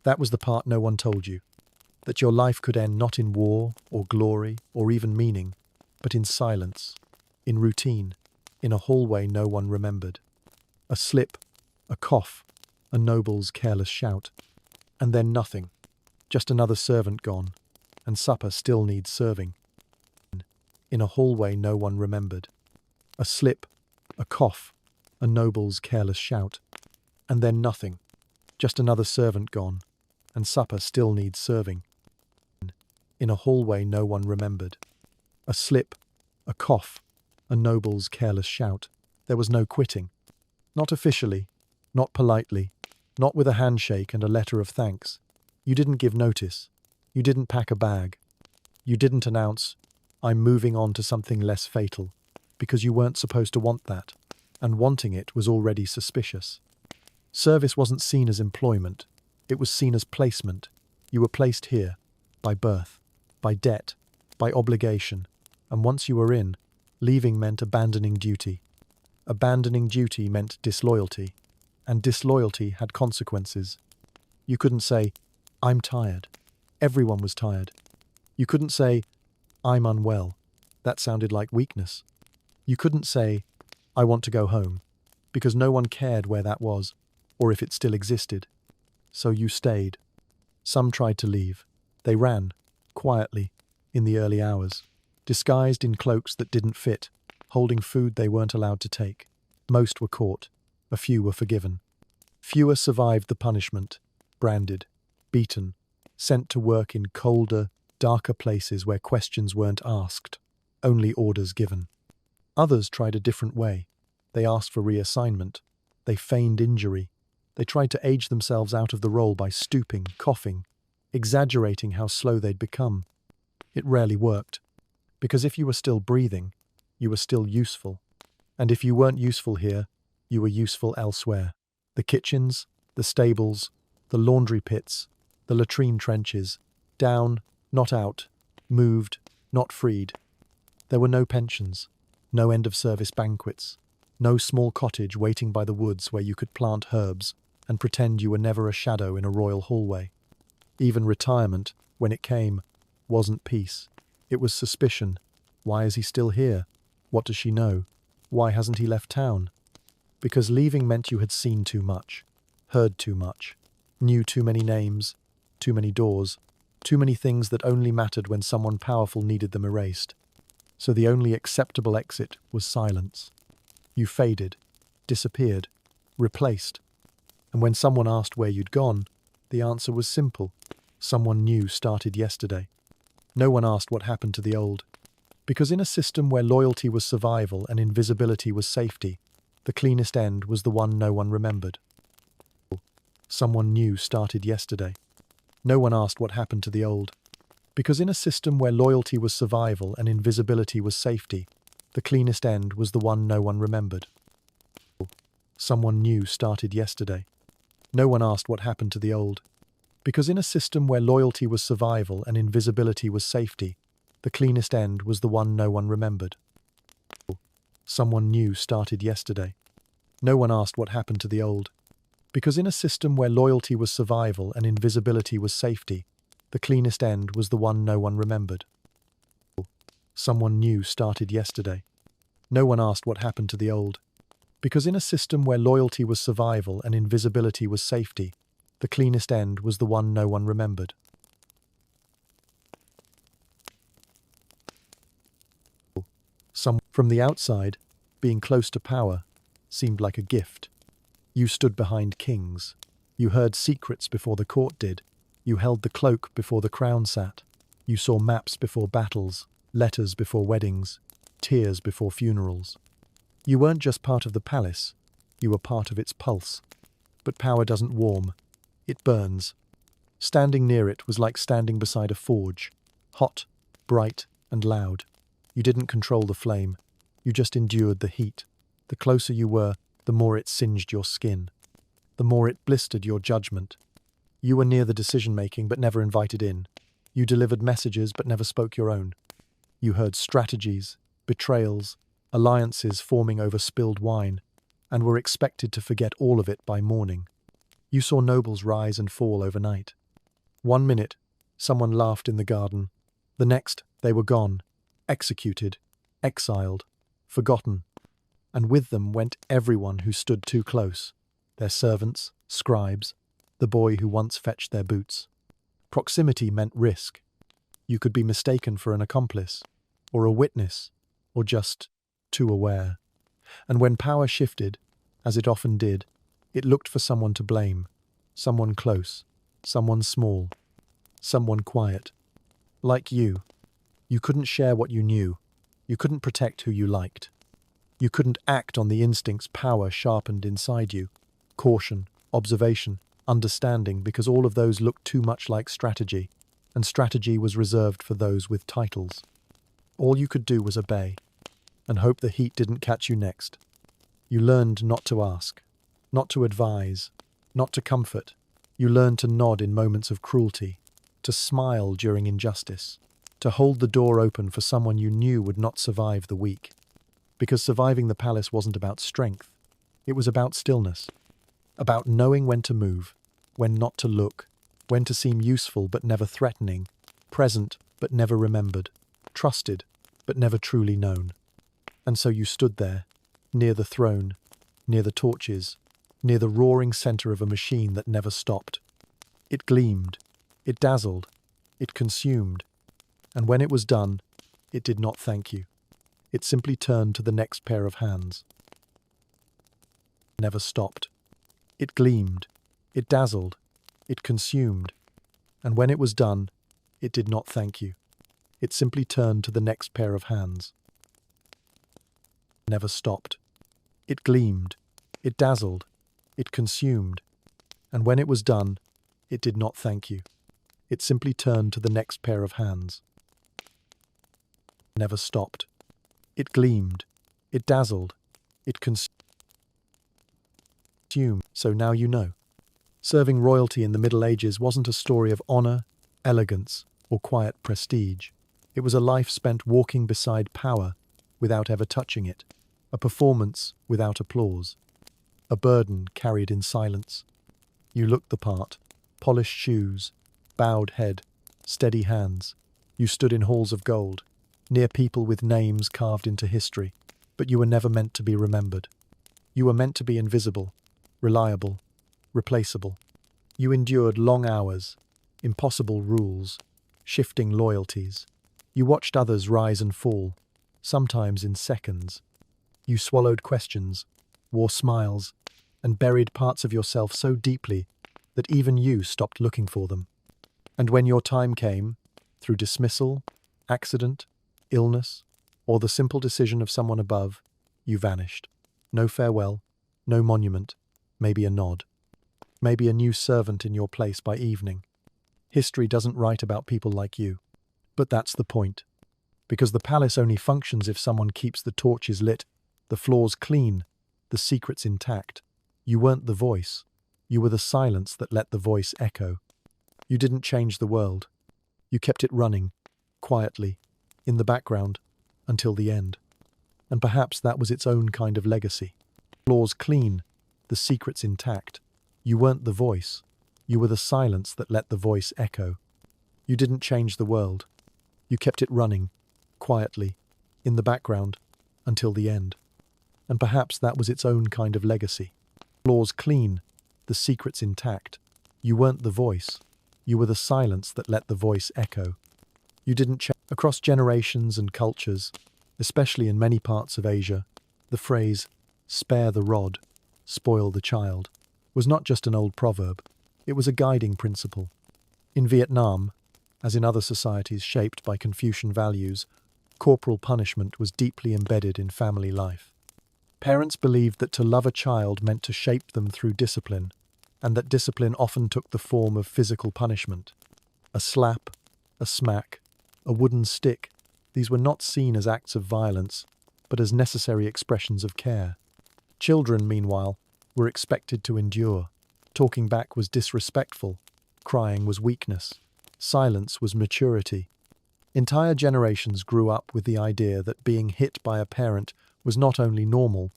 That was the part no one told you. That your life could end not in war or glory or even meaning, but in silence, in routine, in a hallway no one remembered. A slip, a cough, a noble's careless shout, and then nothing, just another servant gone, and supper still needs serving. In a hallway no one remembered. A slip, a cough, a noble's careless shout, and then nothing, just another servant gone, and supper still needs serving. In a hallway no one remembered. A slip, a cough, a noble's careless shout. There was no quitting. Not officially, not politely, not with a handshake and a letter of thanks. You didn't give notice. You didn't pack a bag. You didn't announce, "I'm moving on to something less fatal," because you weren't supposed to want that, and wanting it was already suspicious. Service wasn't seen as employment. It was seen as placement. You were placed here, by birth, by debt, by obligation, and once you were in, leaving meant abandoning duty. Abandoning duty meant disloyalty, and disloyalty had consequences. You couldn't say, "I'm tired." Everyone was tired. You couldn't say, "I'm unwell." That sounded like weakness. You couldn't say, "I want to go home," because no one cared where that was, or if it still existed. So you stayed. Some tried to leave. They ran, quietly, in the early hours, disguised in cloaks that didn't fit, holding food they weren't allowed to take. Most were caught. A few were forgiven. Fewer survived the punishment, branded, beaten, sent to work in colder, darker places where questions weren't asked, only orders given. Others tried a different way. They asked for reassignment. They feigned injury. They tried to age themselves out of the role by stooping, coughing, exaggerating how slow they'd become. It rarely worked, because if you were still breathing, you were still useful. And if you weren't useful here, you were useful elsewhere. The kitchens, the stables, the laundry pits, the latrine trenches, down, not out, moved, not freed. There were no pensions, no end-of-service banquets, no small cottage waiting by the woods where you could plant herbs and pretend you were never a shadow in a royal hallway. Even retirement, when it came, wasn't peace. It was suspicion. Why is he still here? What does she know? Why hasn't he left town? Because leaving meant you had seen too much, heard too much, knew too many names, too many doors, too many things that only mattered when someone powerful needed them erased. So the only acceptable exit was silence. You faded, disappeared, replaced. And when someone asked where you'd gone, the answer was simple. Someone new started yesterday. No one asked what happened to the old. Because in a system where loyalty was survival and invisibility was safety, the cleanest end was the one no one remembered. Someone new started yesterday. No one asked what happened to the old. Because in a system where loyalty was survival and invisibility was safety, the cleanest end was the one no one remembered. Someone new started yesterday. No one asked what happened to the old. Because in a system where loyalty was survival and invisibility was safety, the cleanest end was the one no one remembered. Someone new started yesterday. No one asked what happened to the old. Because in a system where loyalty was survival and invisibility was safety, the cleanest end was the one no one remembered. Someone new started yesterday. No one asked what happened to the old. Because in a system where loyalty was survival and invisibility was safety, The cleanest end was the one no one remembered. From the outside, being close to power seemed like a gift. You stood behind kings. You heard secrets before the court did. You held the cloak before the crown sat. You saw maps before battles, letters before weddings, tears before funerals. You weren't just part of the palace, you were part of its pulse. But power doesn't warm, it burns. Standing near it was like standing beside a forge, hot, bright, and loud. You didn't control the flame, you just endured the heat. The closer you were, the more it singed your skin. The more it blistered your judgment. You were near the decision-making but never invited in. You delivered messages but never spoke your own. You heard strategies, betrayals, alliances forming over spilled wine, and were expected to forget all of it by morning. You saw nobles rise and fall overnight. One minute, someone laughed in the garden. The next, they were gone, executed, exiled, forgotten. And with them went everyone who stood too close. Their servants, scribes, the boy who once fetched their boots. Proximity meant risk. You could be mistaken for an accomplice, or a witness, or just too aware. And when power shifted, as it often did, it looked for someone to blame, someone close, someone small, someone quiet. Like you. You couldn't share what you knew. You couldn't protect who you liked. You couldn't act on the instincts power sharpened inside you. Caution, observation, understanding, because all of those looked too much like strategy, and strategy was reserved for those with titles. All you could do was obey, and hope the heat didn't catch you next. You learned not to ask, not to advise, not to comfort. You learned to nod in moments of cruelty, to smile during injustice, to hold the door open for someone you knew would not survive the week. Because surviving the palace wasn't about strength, it was about stillness, about knowing when to move, when not to look, when to seem useful but never threatening, present but never remembered, trusted but never truly known. And so you stood there, near the throne, near the torches, near the roaring center of a machine that never stopped. It gleamed, it dazzled, it consumed, and when it was done, it did not thank you. It simply turned to the next pair of hands. Never stopped. It gleamed, it dazzled, it consumed, and when it was done, it did not thank you. It simply turned to the next pair of hands. Never stopped. It gleamed, it dazzled, it consumed, and when it was done, it did not thank you. It simply turned to the next pair of hands. Never stopped. It gleamed, it dazzled, it consumed. So now you know. Serving royalty in the Middle Ages wasn't a story of honor, elegance, or quiet prestige. It was a life spent walking beside power without ever touching it, a performance without applause, a burden carried in silence. You looked the part, polished shoes, bowed head, steady hands. You stood in halls of gold, near people with names carved into history, but you were never meant to be remembered. You were meant to be invisible, reliable, replaceable. You endured long hours, impossible rules, shifting loyalties. You watched others rise and fall, sometimes in seconds. You swallowed questions, wore smiles, and buried parts of yourself so deeply that even you stopped looking for them. And when your time came, through dismissal, accident, illness, or the simple decision of someone above, you vanished. No farewell, no monument, maybe a nod. Maybe a new servant in your place by evening. History doesn't write about people like you. But that's the point. Because the palace only functions if someone keeps the torches lit, the floors clean, the secrets intact. You weren't the voice. You were the silence that let the voice echo. You didn't change the world. You kept it running, quietly, in the background, until the end. And perhaps that was its own kind of legacy. Floors clean, the secrets intact. You weren't the voice. You were the silence that let the voice echo. You didn't change the world. You kept it running, quietly, in the background, until the end. And perhaps that was its own kind of legacy. Floors clean, the secrets intact. You weren't the voice. You were the silence that let the voice echo. You didn't check. Across generations and cultures, especially in many parts of Asia, the phrase, "spare the rod, spoil the child," was not just an old proverb, it was a guiding principle. In Vietnam, as in other societies shaped by Confucian values, corporal punishment was deeply embedded in family life. Parents believed that to love a child meant to shape them through discipline, and that discipline often took the form of physical punishment. A slap, a smack, a wooden stick, these were not seen as acts of violence, but as necessary expressions of care. Children, meanwhile, were expected to endure. Talking back was disrespectful, crying was weakness, silence was maturity. Entire generations grew up with the idea that being hit by a parent was not only normal,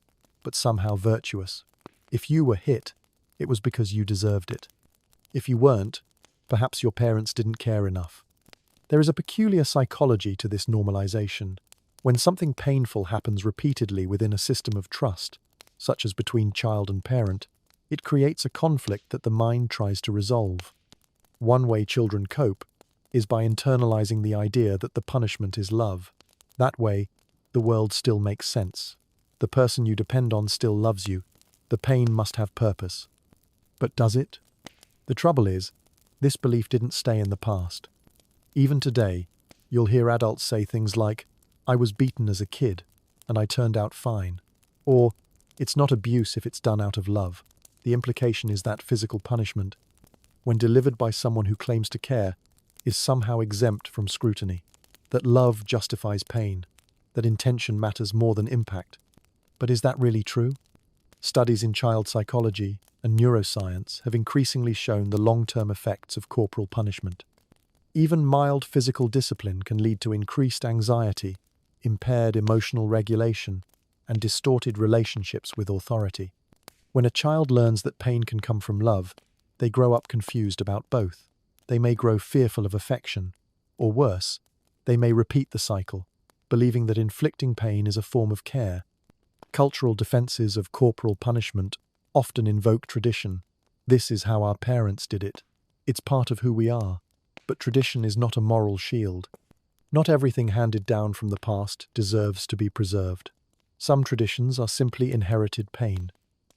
but somehow virtuous. If you were hit, it was because you deserved it. If you weren't, perhaps your parents didn't care enough. There is a peculiar psychology to this normalization. When something painful happens repeatedly within a system of trust, such as between child and parent, it creates a conflict that the mind tries to resolve. One way children cope is by internalizing the idea that the punishment is love. That way, the world still makes sense. The person you depend on still loves you. The pain must have purpose. But does it? The trouble is, this belief didn't stay in the past. Even today, you'll hear adults say things like, "I was beaten as a kid, and I turned out fine." Or, "It's not abuse if it's done out of love." The implication is that physical punishment, when delivered by someone who claims to care, is somehow exempt from scrutiny. That love justifies pain. That intention matters more than impact. But is that really true? Studies in child psychology and neuroscience have increasingly shown the long-term effects of corporal punishment. Even mild physical discipline can lead to increased anxiety, impaired emotional regulation, and distorted relationships with authority. When a child learns that pain can come from love, they grow up confused about both. They may grow fearful of affection, or worse, they may repeat the cycle, believing that inflicting pain is a form of care. Cultural defenses of corporal punishment often invoke tradition. This is how our parents did it. It's part of who we are. But tradition is not a moral shield. Not everything handed down from the past deserves to be preserved. Some traditions are simply inherited pain,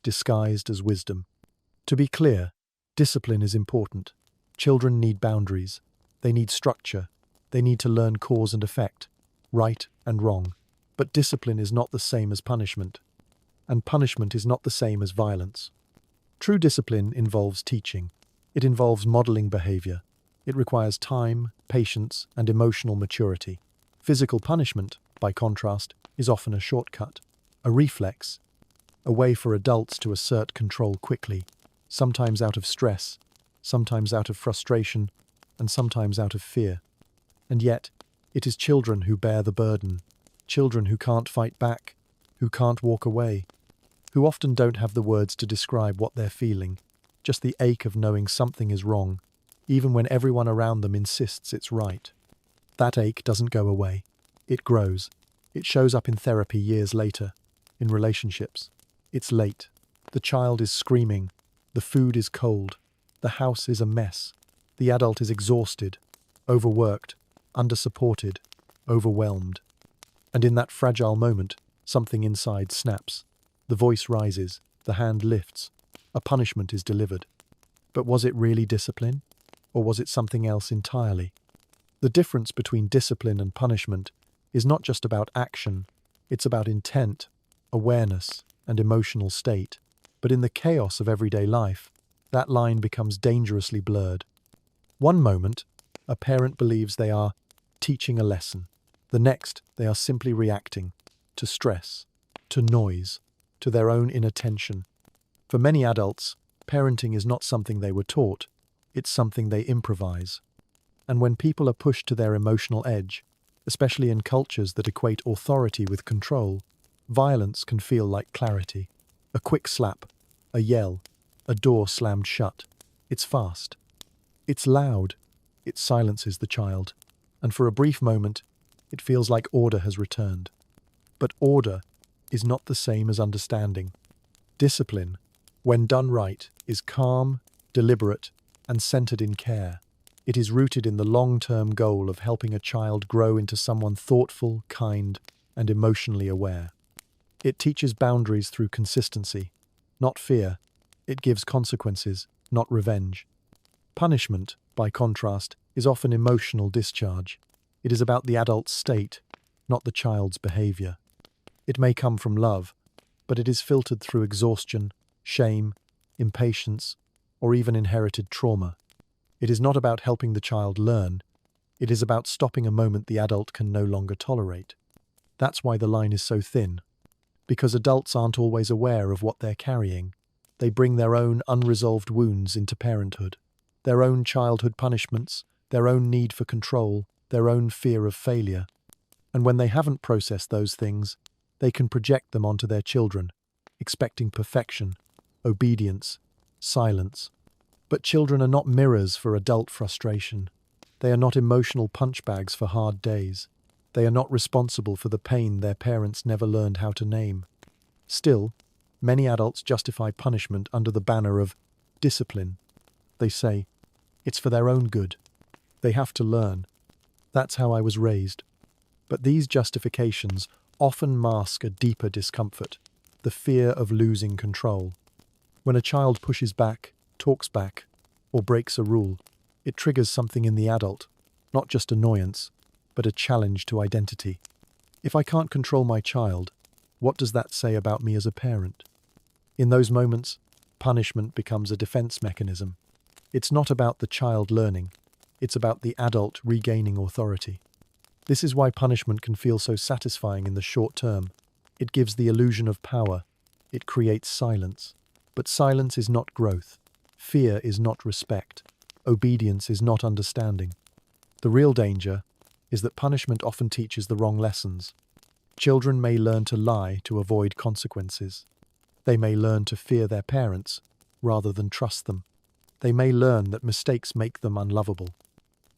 disguised as wisdom. To be clear, discipline is important. Children need boundaries. They need structure. They need to learn cause and effect, right and wrong. But discipline is not the same as punishment. And punishment is not the same as violence. True discipline involves teaching. It involves modeling behavior. It requires time, patience, and emotional maturity. Physical punishment, by contrast, is often a shortcut, a reflex, a way for adults to assert control quickly, sometimes out of stress, sometimes out of frustration, and sometimes out of fear. And yet, it is children who bear the burden, children who can't fight back, who can't walk away, who often don't have the words to describe what they're feeling, just the ache of knowing something is wrong, even when everyone around them insists it's right. That ache doesn't go away. It grows. It shows up in therapy years later, in relationships. It's late. The child is screaming. The food is cold. The house is a mess. The adult is exhausted, overworked, undersupported, overwhelmed. And in that fragile moment, something inside snaps. The voice rises. The hand lifts. A punishment is delivered. But was it really discipline? Or was it something else entirely? The difference between discipline and punishment is not just about action, it's about intent, awareness, and emotional state. But in the chaos of everyday life, that line becomes dangerously blurred. One moment, a parent believes they are teaching a lesson. The next, they are simply reacting to stress, to noise, to their own inattention. For many adults, parenting is not something they were taught. It's something they improvise. And when people are pushed to their emotional edge, especially in cultures that equate authority with control, violence can feel like clarity. A quick slap, a yell, a door slammed shut. It's fast. It's loud. It silences the child. And for a brief moment, it feels like order has returned. But order is not the same as understanding. Discipline, when done right, is calm, deliberate, and centered in care. It is rooted in the long-term goal of helping a child grow into someone thoughtful, kind, and emotionally aware. It teaches boundaries through consistency, not fear. It gives consequences, not revenge. Punishment, by contrast, is often emotional discharge. It is about the adult's state, not the child's behavior. It may come from love, but it is filtered through exhaustion, shame, impatience, or even inherited trauma. It is not about helping the child learn. It is about stopping a moment the adult can no longer tolerate. That's why the line is so thin. Because adults aren't always aware of what they're carrying. They bring their own unresolved wounds into parenthood. Their own childhood punishments, their own need for control, their own fear of failure. And when they haven't processed those things, they can project them onto their children, expecting perfection, obedience, silence. But children are not mirrors for adult frustration. They are not emotional punchbags for hard days. They are not responsible for the pain their parents never learned how to name. Still, many adults justify punishment under the banner of discipline. They say, it's for their own good. They have to learn. That's how I was raised. But these justifications often mask a deeper discomfort, the fear of losing control. When a child pushes back, talks back, or breaks a rule, it triggers something in the adult, not just annoyance, but a challenge to identity. If I can't control my child, what does that say about me as a parent? In those moments, punishment becomes a defense mechanism. It's not about the child learning, it's about the adult regaining authority. This is why punishment can feel so satisfying in the short term. It gives the illusion of power. It creates silence. But silence is not growth. Fear is not respect. Obedience is not understanding. The real danger is that punishment often teaches the wrong lessons. Children may learn to lie to avoid consequences. They may learn to fear their parents rather than trust them. They may learn that mistakes make them unlovable.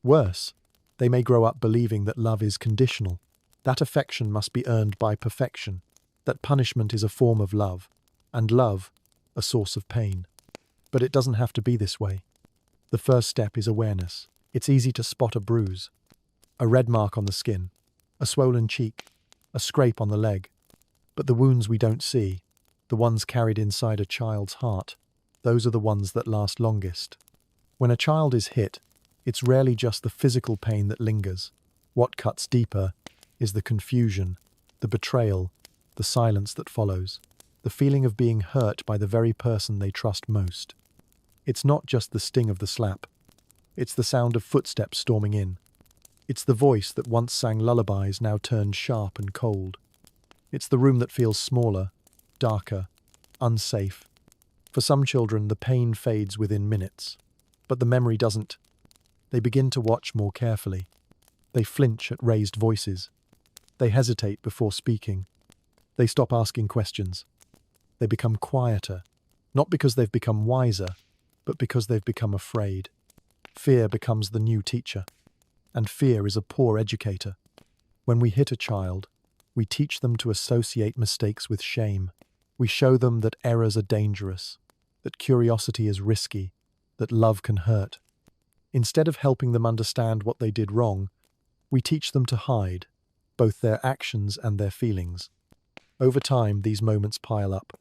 Worse, they may grow up believing that love is conditional, that affection must be earned by perfection, that punishment is a form of love, and love a source of pain. But it doesn't have to be this way. The first step is awareness. It's easy to spot a bruise, a red mark on the skin, a swollen cheek, a scrape on the leg. But the wounds we don't see, the ones carried inside a child's heart, those are the ones that last longest. When a child is hit, it's rarely just the physical pain that lingers. What cuts deeper is the confusion, the betrayal, the silence that follows, the feeling of being hurt by the very person they trust most. It's not just the sting of the slap. It's the sound of footsteps storming in. It's the voice that once sang lullabies now turned sharp and cold. It's the room that feels smaller, darker, unsafe. For some children, the pain fades within minutes, but the memory doesn't. They begin to watch more carefully. They flinch at raised voices. They hesitate before speaking. They stop asking questions. They become quieter, not because they've become wiser, but because they've become afraid. Fear becomes the new teacher, and fear is a poor educator. When we hit a child, we teach them to associate mistakes with shame. We show them that errors are dangerous, that curiosity is risky, that love can hurt. Instead of helping them understand what they did wrong, we teach them to hide, both their actions and their feelings. Over time, these moments pile up.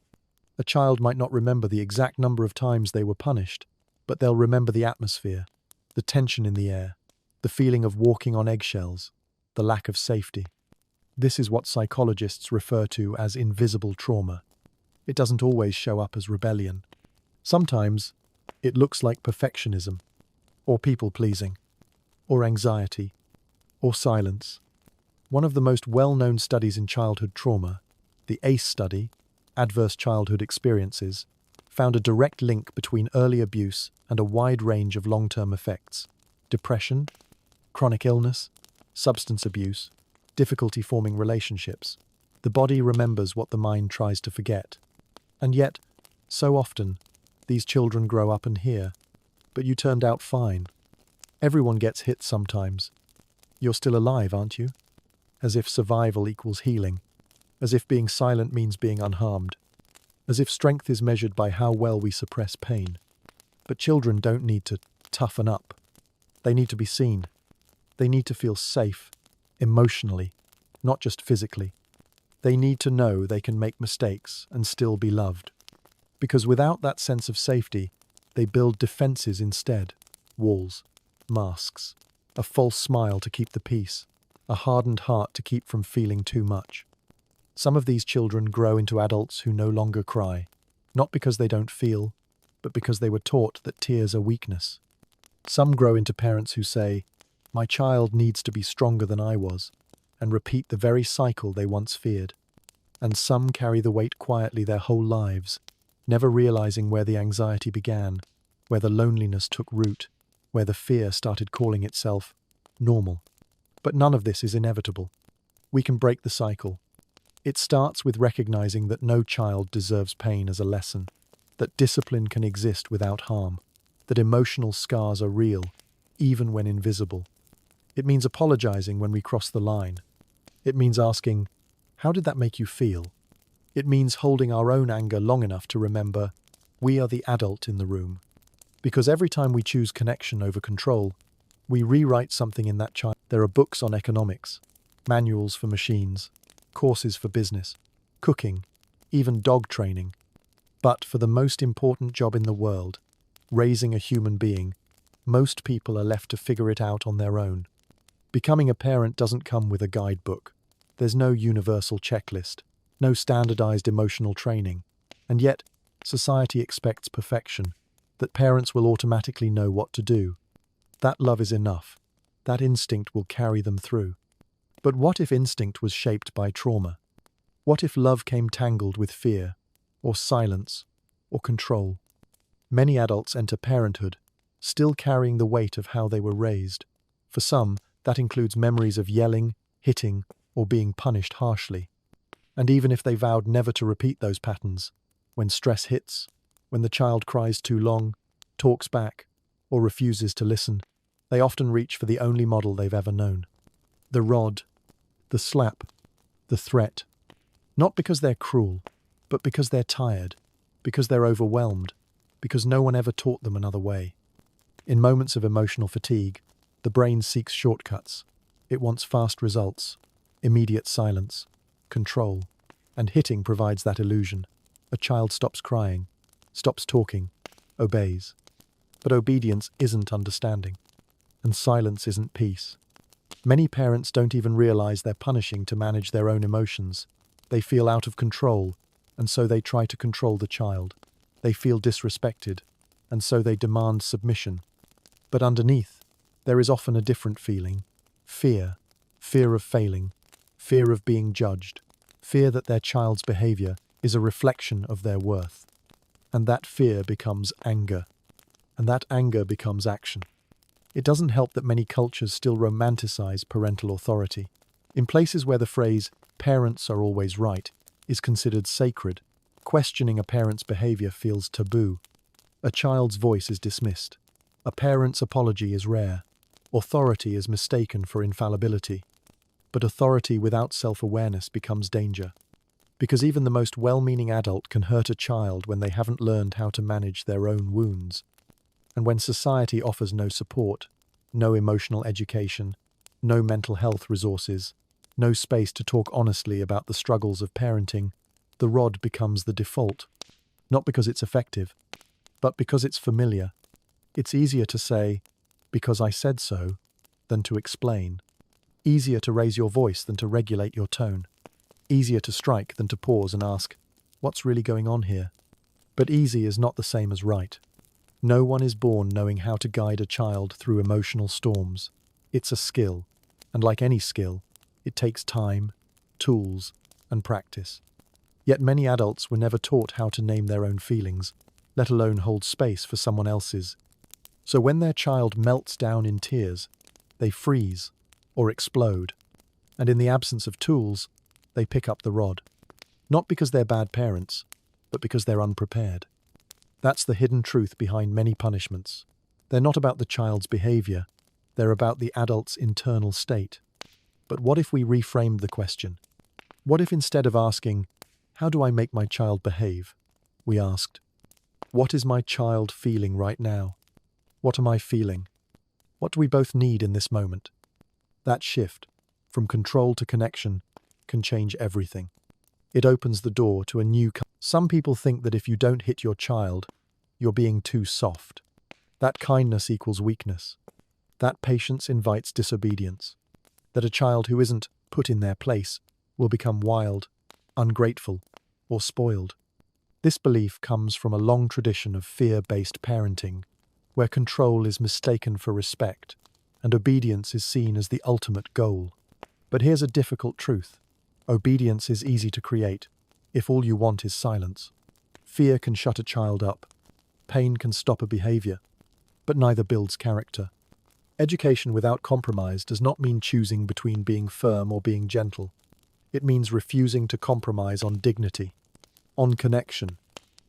A child might not remember the exact number of times they were punished, but they'll remember the atmosphere, the tension in the air, the feeling of walking on eggshells, the lack of safety. This is what psychologists refer to as invisible trauma. It doesn't always show up as rebellion. Sometimes, it looks like perfectionism, or people-pleasing, or anxiety, or silence. One of the most well-known studies in childhood trauma, the ACE study, Adverse Childhood Experiences, found a direct link between early abuse and a wide range of long-term effects: depression, chronic illness, substance abuse, difficulty forming relationships. The body remembers what the mind tries to forget. And yet, so often, these children grow up and hear, "But you turned out fine. Everyone gets hit sometimes. You're still alive, aren't you?" As if survival equals healing. As if being silent means being unharmed. As if strength is measured by how well we suppress pain. But children don't need to toughen up. They need to be seen. They need to feel safe, emotionally, not just physically. They need to know they can make mistakes and still be loved. Because without that sense of safety, they build defenses instead. Walls, masks, a false smile to keep the peace, a hardened heart to keep from feeling too much. Some of these children grow into adults who no longer cry, not because they don't feel, but because they were taught that tears are weakness. Some grow into parents who say, "My child needs to be stronger than I was," and repeat the very cycle they once feared. And some carry the weight quietly their whole lives, never realizing where the anxiety began, where the loneliness took root, where the fear started calling itself normal. But none of this is inevitable. We can break the cycle. It starts with recognizing that no child deserves pain as a lesson, that discipline can exist without harm, that emotional scars are real, even when invisible. It means apologizing when we cross the line. It means asking, "How did that make you feel?" It means holding our own anger long enough to remember, we are the adult in the room. Because every time we choose connection over control, we rewrite something in that child. There are books on economics, manuals for machines, courses for business, cooking, even dog training. But for the most important job in the world, raising a human being, most people are left to figure it out on their own. Becoming a parent doesn't come with a guidebook. There's no universal checklist, no standardized emotional training. And yet, society expects perfection, that parents will automatically know what to do. That love is enough. That instinct will carry them through. But what if instinct was shaped by trauma? What if love came tangled with fear, or silence, or control? Many adults enter parenthood, still carrying the weight of how they were raised. For some, that includes memories of yelling, hitting, or being punished harshly. And even if they vowed never to repeat those patterns, when stress hits, when the child cries too long, talks back, or refuses to listen, they often reach for the only model they've ever known. The rod, the slap, the threat. Not because they're cruel, but because they're tired, because they're overwhelmed, because no one ever taught them another way. In moments of emotional fatigue, the brain seeks shortcuts. It wants fast results, immediate silence, control, and hitting provides that illusion. A child stops crying, stops talking, obeys. But obedience isn't understanding, and silence isn't peace. Many parents don't even realize they're punishing to manage their own emotions. They feel out of control, and so they try to control the child. They feel disrespected, and so they demand submission. But underneath, there is often a different feeling. Fear. Fear of failing. Fear of being judged. Fear that their child's behavior is a reflection of their worth. And that fear becomes anger. And that anger becomes action. It doesn't help that many cultures still romanticize parental authority. In places where the phrase, "parents are always right," is considered sacred, questioning a parent's behavior feels taboo. A child's voice is dismissed. A parent's apology is rare. Authority is mistaken for infallibility. But authority without self-awareness becomes danger. Because even the most well-meaning adult can hurt a child when they haven't learned how to manage their own wounds. And when society offers no support, no emotional education, no mental health resources, no space to talk honestly about the struggles of parenting, the rod becomes the default. Not because it's effective, but because it's familiar. It's easier to say, "because I said so," than to explain. Easier to raise your voice than to regulate your tone. Easier to strike than to pause and ask, "What's really going on here?" But easy is not the same as right. No one is born knowing how to guide a child through emotional storms. It's a skill, and like any skill, it takes time, tools, and practice. Yet many adults were never taught how to name their own feelings, let alone hold space for someone else's. So when their child melts down in tears, they freeze or explode, and in the absence of tools, they pick up the rod. Not because they're bad parents, but because they're unprepared. That's the hidden truth behind many punishments. They're not about the child's behavior, they're about the adult's internal state. But what if we reframed the question? What if instead of asking, "How do I make my child behave?" we asked, "What is my child feeling right now?" What am I feeling? What do we both need in this moment? That shift, from control to connection, can change everything. It opens the door to a new Some people think that if you don't hit your child, you're being too soft. That kindness equals weakness. That patience invites disobedience. That a child who isn't put in their place will become wild, ungrateful, or spoiled. This belief comes from a long tradition of fear-based parenting, where control is mistaken for respect and obedience is seen as the ultimate goal. But here's a difficult truth. Obedience is easy to create if all you want is silence. Fear can shut a child up. Pain can stop a behavior, but neither builds character. Education without compromise does not mean choosing between being firm or being gentle. It means refusing to compromise on dignity, on connection,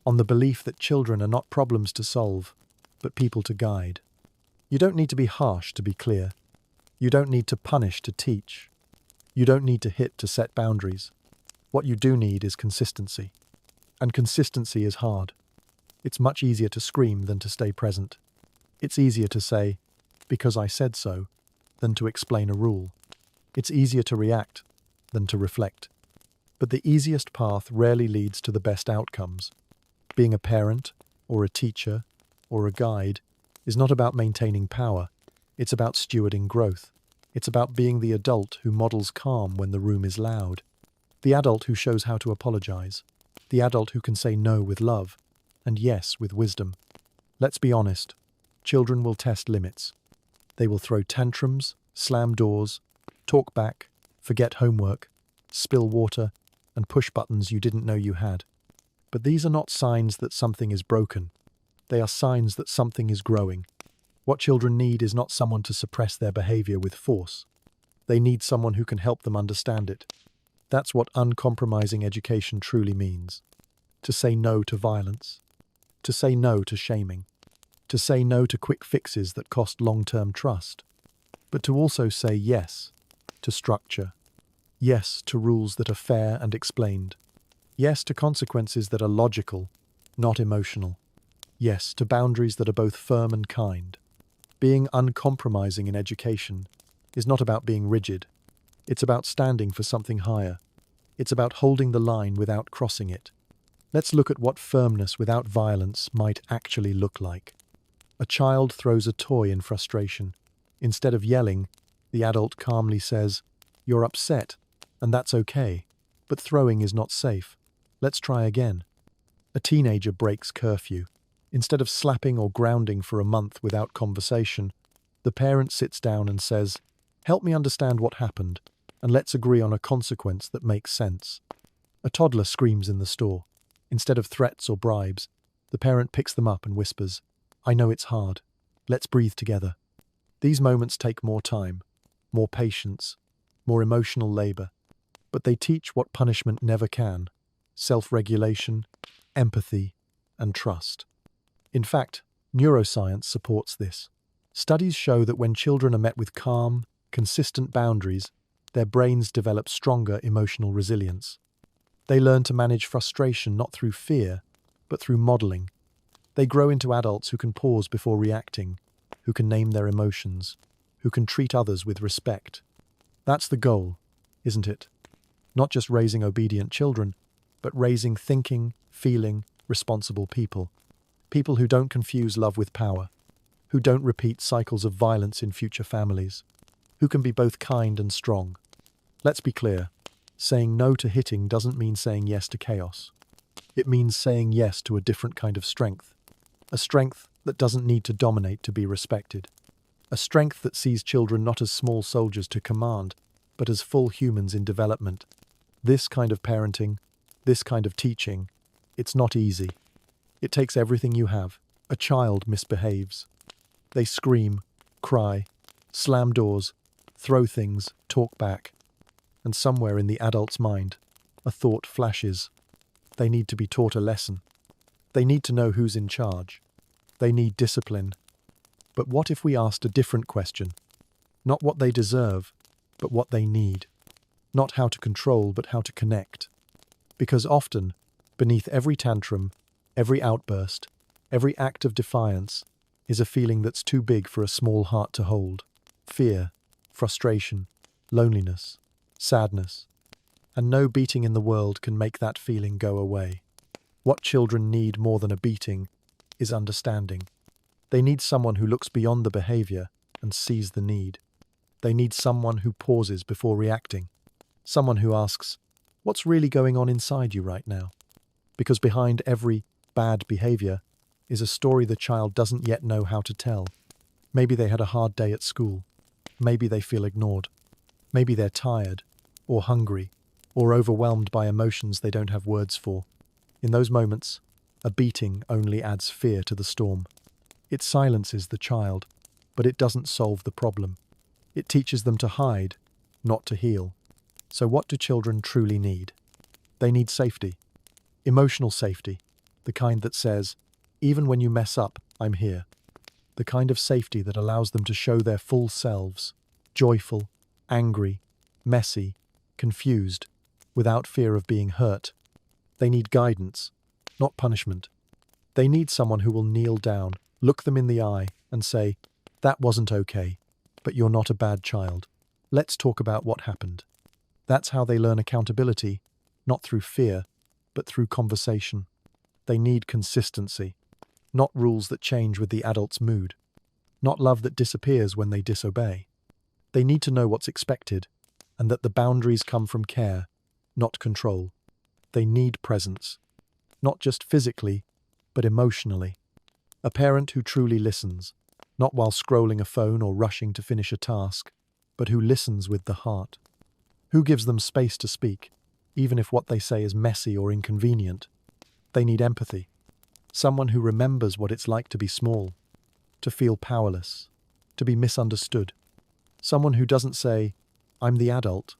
on the belief that children are not problems to solve, but people to guide. You don't need to be harsh to be clear. You don't need to punish to teach. You don't need to hit to set boundaries. What you do need is consistency. And consistency is hard. It's much easier to scream than to stay present. It's easier to say, "Because I said so," than to explain a rule. It's easier to react than to reflect. But the easiest path rarely leads to the best outcomes. Being a parent, or a teacher, or a guide is not about maintaining power. It's about stewarding growth. It's about being the adult who models calm when the room is loud. The adult who shows how to apologize. The adult who can say no with love, and yes with wisdom. Let's be honest. Children will test limits. They will throw tantrums, slam doors, talk back, forget homework, spill water, and push buttons you didn't know you had. But these are not signs that something is broken. They are signs that something is growing. What children need is not someone to suppress their behavior with force. They need someone who can help them understand it. That's what uncompromising education truly means. To say no to violence. To say no to shaming. To say no to quick fixes that cost long-term trust. But to also say yes to structure. Yes to rules that are fair and explained. Yes to consequences that are logical, not emotional. Yes to boundaries that are both firm and kind. Being uncompromising in education is not about being rigid. It's about standing for something higher. It's about holding the line without crossing it. Let's look at what firmness without violence might actually look like. A child throws a toy in frustration. Instead of yelling, the adult calmly says, "You're upset, and that's okay, but throwing is not safe. Let's try again." A teenager breaks curfew. Instead of slapping or grounding for a month without conversation, the parent sits down and says, "Help me understand what happened, and let's agree on a consequence that makes sense." A toddler screams in the store. Instead of threats or bribes, the parent picks them up and whispers, "I know it's hard. Let's breathe together." These moments take more time, more patience, more emotional labor, but they teach what punishment never can: self-regulation, empathy, and trust. In fact, neuroscience supports this. Studies show that when children are met with calm, consistent boundaries, their brains develop stronger emotional resilience. They learn to manage frustration not through fear, but through modeling. They grow into adults who can pause before reacting, who can name their emotions, who can treat others with respect. That's the goal, isn't it? Not just raising obedient children, but raising thinking, feeling, responsible people. People who don't confuse love with power, who don't repeat cycles of violence in future families, who can be both kind and strong. Let's be clear. Saying no to hitting doesn't mean saying yes to chaos. It means saying yes to a different kind of strength. A strength that doesn't need to dominate to be respected. A strength that sees children not as small soldiers to command, but as full humans in development. This kind of parenting, this kind of teaching, it's not easy. It takes everything you have. A child misbehaves. They scream, cry, slam doors, throw things, talk back. And somewhere in the adult's mind, a thought flashes. They need to be taught a lesson. They need to know who's in charge. They need discipline. But what if we asked a different question? Not what they deserve, but what they need. Not how to control, but how to connect. Because often, beneath every tantrum, every outburst, every act of defiance, is a feeling that's too big for a small heart to hold. Fear, frustration, loneliness, sadness. And no beating in the world can make that feeling go away. What children need more than a beating is understanding. They need someone who looks beyond the behavior and sees the need. They need someone who pauses before reacting. Someone who asks, "What's really going on inside you right now?" Because behind every bad behavior is a story the child doesn't yet know how to tell. Maybe they had a hard day at school. Maybe they feel ignored. Maybe they're tired, or hungry, or overwhelmed by emotions they don't have words for. In those moments, a beating only adds fear to the storm. It silences the child, but it doesn't solve the problem. It teaches them to hide, not to heal. So what do children truly need? They need safety. Emotional safety. The kind that says, "Even when you mess up, I'm here." The kind of safety that allows them to show their full selves, joyful, angry, messy, confused, without fear of being hurt. They need guidance, not punishment. They need someone who will kneel down, look them in the eye, and say, "That wasn't okay, but you're not a bad child. Let's talk about what happened." That's how they learn accountability, not through fear, but through conversation. They need consistency, not rules that change with the adult's mood, not love that disappears when they disobey. They need to know what's expected, and that the boundaries come from care, not control. They need presence, not just physically, but emotionally. A parent who truly listens, not while scrolling a phone or rushing to finish a task, but who listens with the heart. Who gives them space to speak, even if what they say is messy or inconvenient. They need empathy. Someone who remembers what it's like to be small, to feel powerless, to be misunderstood. Someone who doesn't say, "I'm the adult,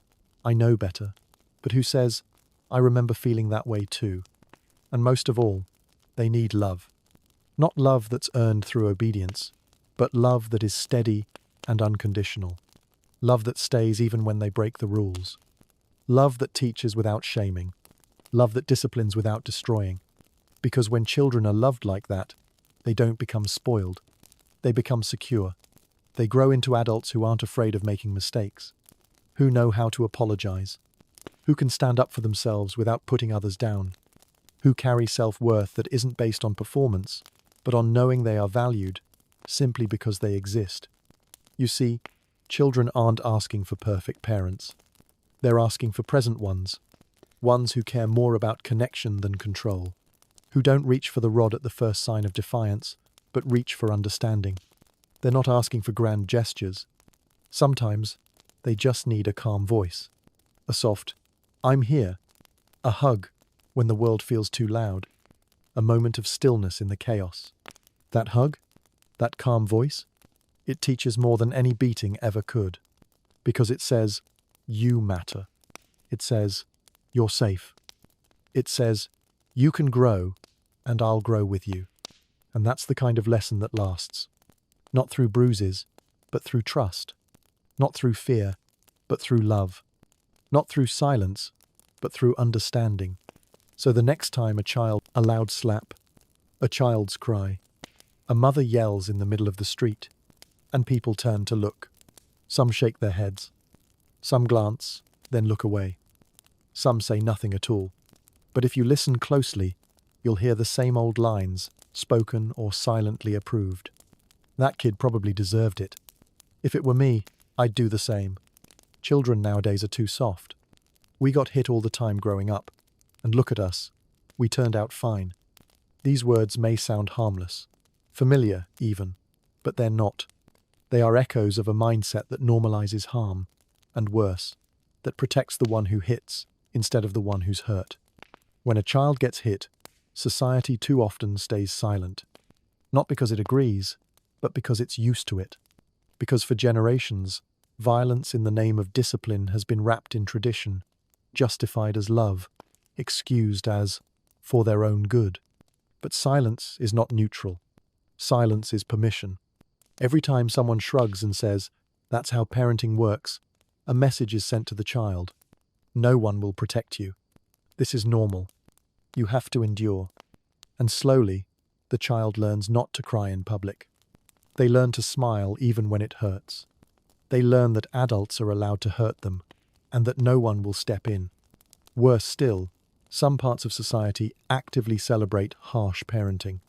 I know better," but who says, "I remember feeling that way too." And most of all, they need love. Not love that's earned through obedience, but love that is steady and unconditional. Love that stays even when they break the rules. Love that teaches without shaming. Love that disciplines without destroying. Because when children are loved like that, they don't become spoiled. They become secure. They grow into adults who aren't afraid of making mistakes, who know how to apologize, who can stand up for themselves without putting others down, who carry self-worth that isn't based on performance, but on knowing they are valued simply because they exist. You see, children aren't asking for perfect parents. They're asking for present ones who care more about connection than control, who don't reach for the rod at the first sign of defiance, but reach for understanding. They're not asking for grand gestures. Sometimes they just need a calm voice, a soft, "I'm here," a hug when the world feels too loud, a moment of stillness in the chaos. That hug, that calm voice, it teaches more than any beating ever could, because it says, "You matter." It says, "You're safe." It says, "You can grow, and I'll grow with you." And that's the kind of lesson that lasts. Not through bruises, but through trust. Not through fear, but through love. Not through silence, but through understanding. So the next time a loud slap, a child's cry, a mother yells in the middle of the street, and people turn to look. Some shake their heads. Some glance, then look away. Some say nothing at all. But if you listen closely, you'll hear the same old lines, spoken or silently approved. That kid probably deserved it. If it were me, I'd do the same. Children nowadays are too soft. We got hit all the time growing up. And look at us. We turned out fine. These words may sound harmless, familiar even, but they're not. They are echoes of a mindset that normalizes harm, and worse, that protects the one who hits instead of the one who's hurt. When a child gets hit, society too often stays silent. Not because it agrees, but because it's used to it. Because for generations, violence in the name of discipline has been wrapped in tradition, justified as love, excused as for their own good. But silence is not neutral. Silence is permission. Every time someone shrugs and says, "That's how parenting works," a message is sent to the child. No one will protect you. This is normal. You have to endure. And slowly, the child learns not to cry in public, They learn to smile even when it hurts. They learn that adults are allowed to hurt them, and that no one will step in. Worse still, some parts of society actively celebrate harsh parenting.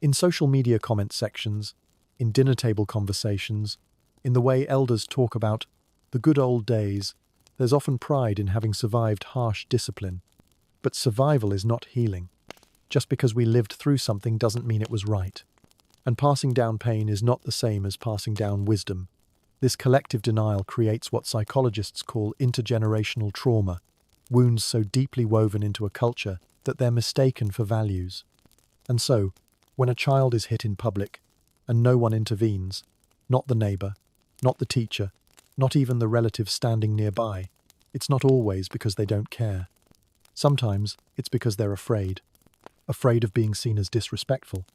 In social media comment sections, in dinner table conversations, in the way elders talk about the good old days, there's often pride in having survived harsh discipline. But survival is not healing. Just because we lived through something doesn't mean it was right. And passing down pain is not the same as passing down wisdom. This collective denial creates what psychologists call intergenerational trauma, wounds so deeply woven into a culture that they're mistaken for values. And so, when a child is hit in public, and no one intervenes, not the neighbor, not the teacher, not even the relative standing nearby, it's not always because they don't care. Sometimes it's because they're afraid. Afraid of being seen as disrespectful.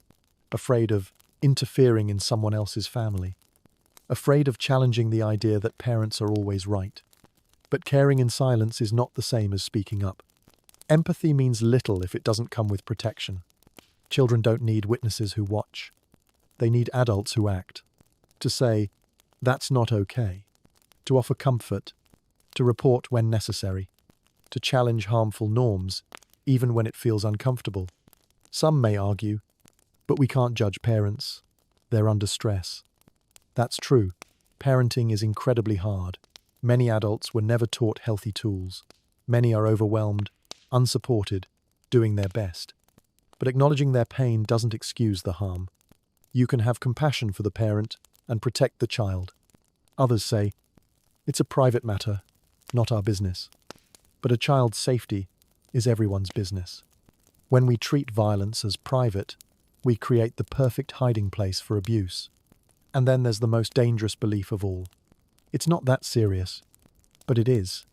Afraid of interfering in someone else's family. Afraid of challenging the idea that parents are always right. But caring in silence is not the same as speaking up. Empathy means little if it doesn't come with protection. Children don't need witnesses who watch. They need adults who act. To say, that's not okay. To offer comfort. To report when necessary. To challenge harmful norms, even when it feels uncomfortable. Some may argue, but we can't judge parents. They're under stress. That's true. Parenting is incredibly hard. Many adults were never taught healthy tools. Many are overwhelmed, unsupported, doing their best. But acknowledging their pain doesn't excuse the harm. You can have compassion for the parent and protect the child. Others say, it's a private matter, not our business. But a child's safety is everyone's business. When we treat violence as private, we create the perfect hiding place for abuse. And then there's the most dangerous belief of all. It's not that serious, but it is.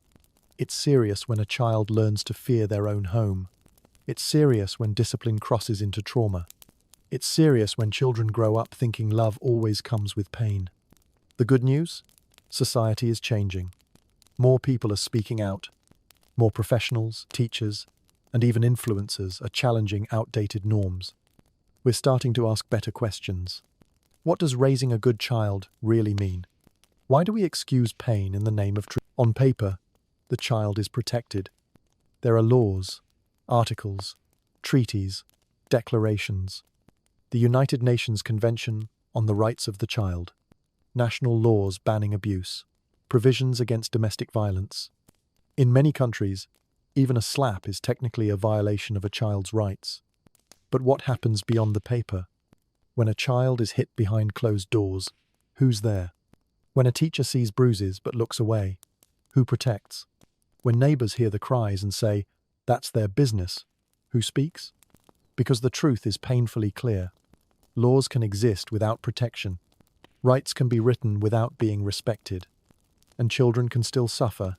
It's serious when a child learns to fear their own home. It's serious when discipline crosses into trauma. It's serious when children grow up thinking love always comes with pain. The good news? Society is changing. More people are speaking out. More professionals, teachers, and even influencers are challenging outdated norms. We're starting to ask better questions. What does raising a good child really mean? Why do we excuse pain in the name of truth? On paper, the child is protected. There are laws, articles, treaties, declarations. The United Nations Convention on the Rights of the Child. National laws banning abuse. Provisions against domestic violence. In many countries, even a slap is technically a violation of a child's rights. But what happens beyond the paper? When a child is hit behind closed doors, who's there? When a teacher sees bruises but looks away, who protects? When neighbors hear the cries and say, that's their business, who speaks? Because the truth is painfully clear. Laws can exist without protection. Rights can be written without being respected. And children can still suffer,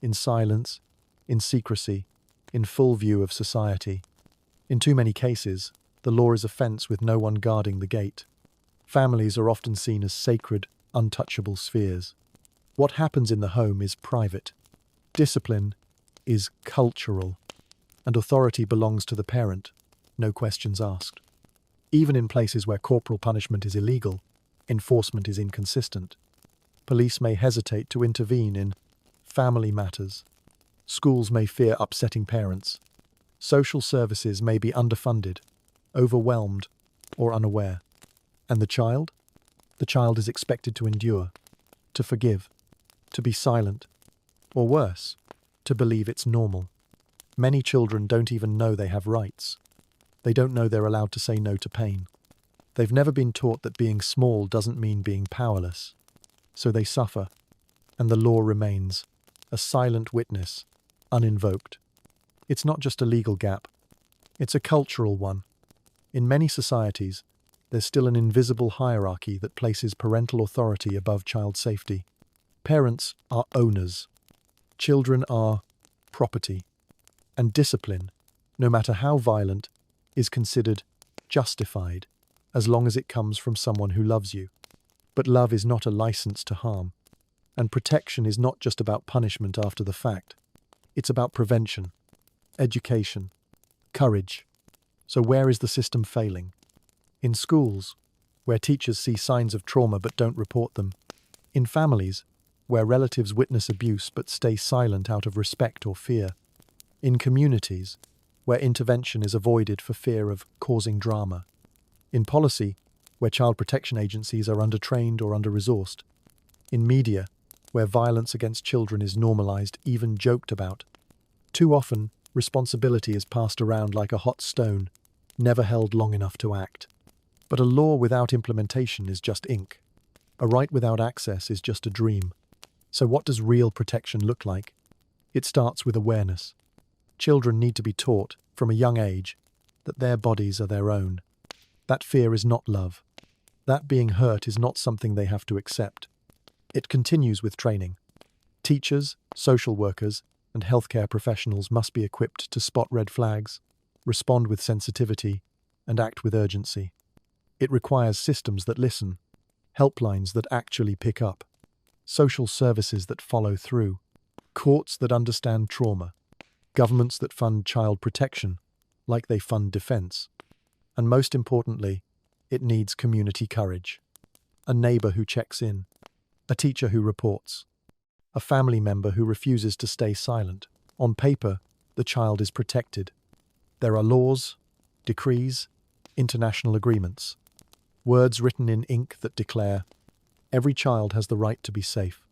in silence, in secrecy, in full view of society. In too many cases, the law is a fence with no one guarding the gate. Families are often seen as sacred, untouchable spheres. What happens in the home is private. Discipline is cultural, and authority belongs to the parent, no questions asked. Even in places where corporal punishment is illegal, enforcement is inconsistent. Police may hesitate to intervene in family matters. Schools may fear upsetting parents. Social services may be underfunded, overwhelmed, or unaware. And the child? The child is expected to endure, to forgive, to be silent, or worse, to believe it's normal. Many children don't even know they have rights. They don't know they're allowed to say no to pain. They've never been taught that being small doesn't mean being powerless. So they suffer, and the law remains, a silent witness, uninvoked. It's not just a legal gap. It's a cultural one. In many societies, there's still an invisible hierarchy that places parental authority above child safety. Parents are owners. Children are property. And discipline, no matter how violent, is considered justified, as long as it comes from someone who loves you. But love is not a license to harm. And protection is not just about punishment after the fact. It's about prevention, education, courage. So where is the system failing? In schools, where teachers see signs of trauma but don't report them. In families, where relatives witness abuse but stay silent out of respect or fear. In communities, where intervention is avoided for fear of causing drama. In policy, where child protection agencies are undertrained or under-resourced. In media, where violence against children is normalized, even joked about. Too often, responsibility is passed around like a hot stone, never held long enough to act. But a law without implementation is just ink. A right without access is just a dream. So what does real protection look like? It starts with awareness. Children need to be taught, from a young age, that their bodies are their own. That fear is not love. That being hurt is not something they have to accept. It continues with training. Teachers, social workers, and healthcare professionals must be equipped to spot red flags, respond with sensitivity, and act with urgency. It requires systems that listen, helplines that actually pick up, social services that follow through, courts that understand trauma, governments that fund child protection, like they fund defense. And most importantly, it needs community courage. A neighbor who checks in, a teacher who reports, a family member who refuses to stay silent. On paper, the child is protected. There are laws, decrees, international agreements, words written in ink that declare, every child has the right to be safe.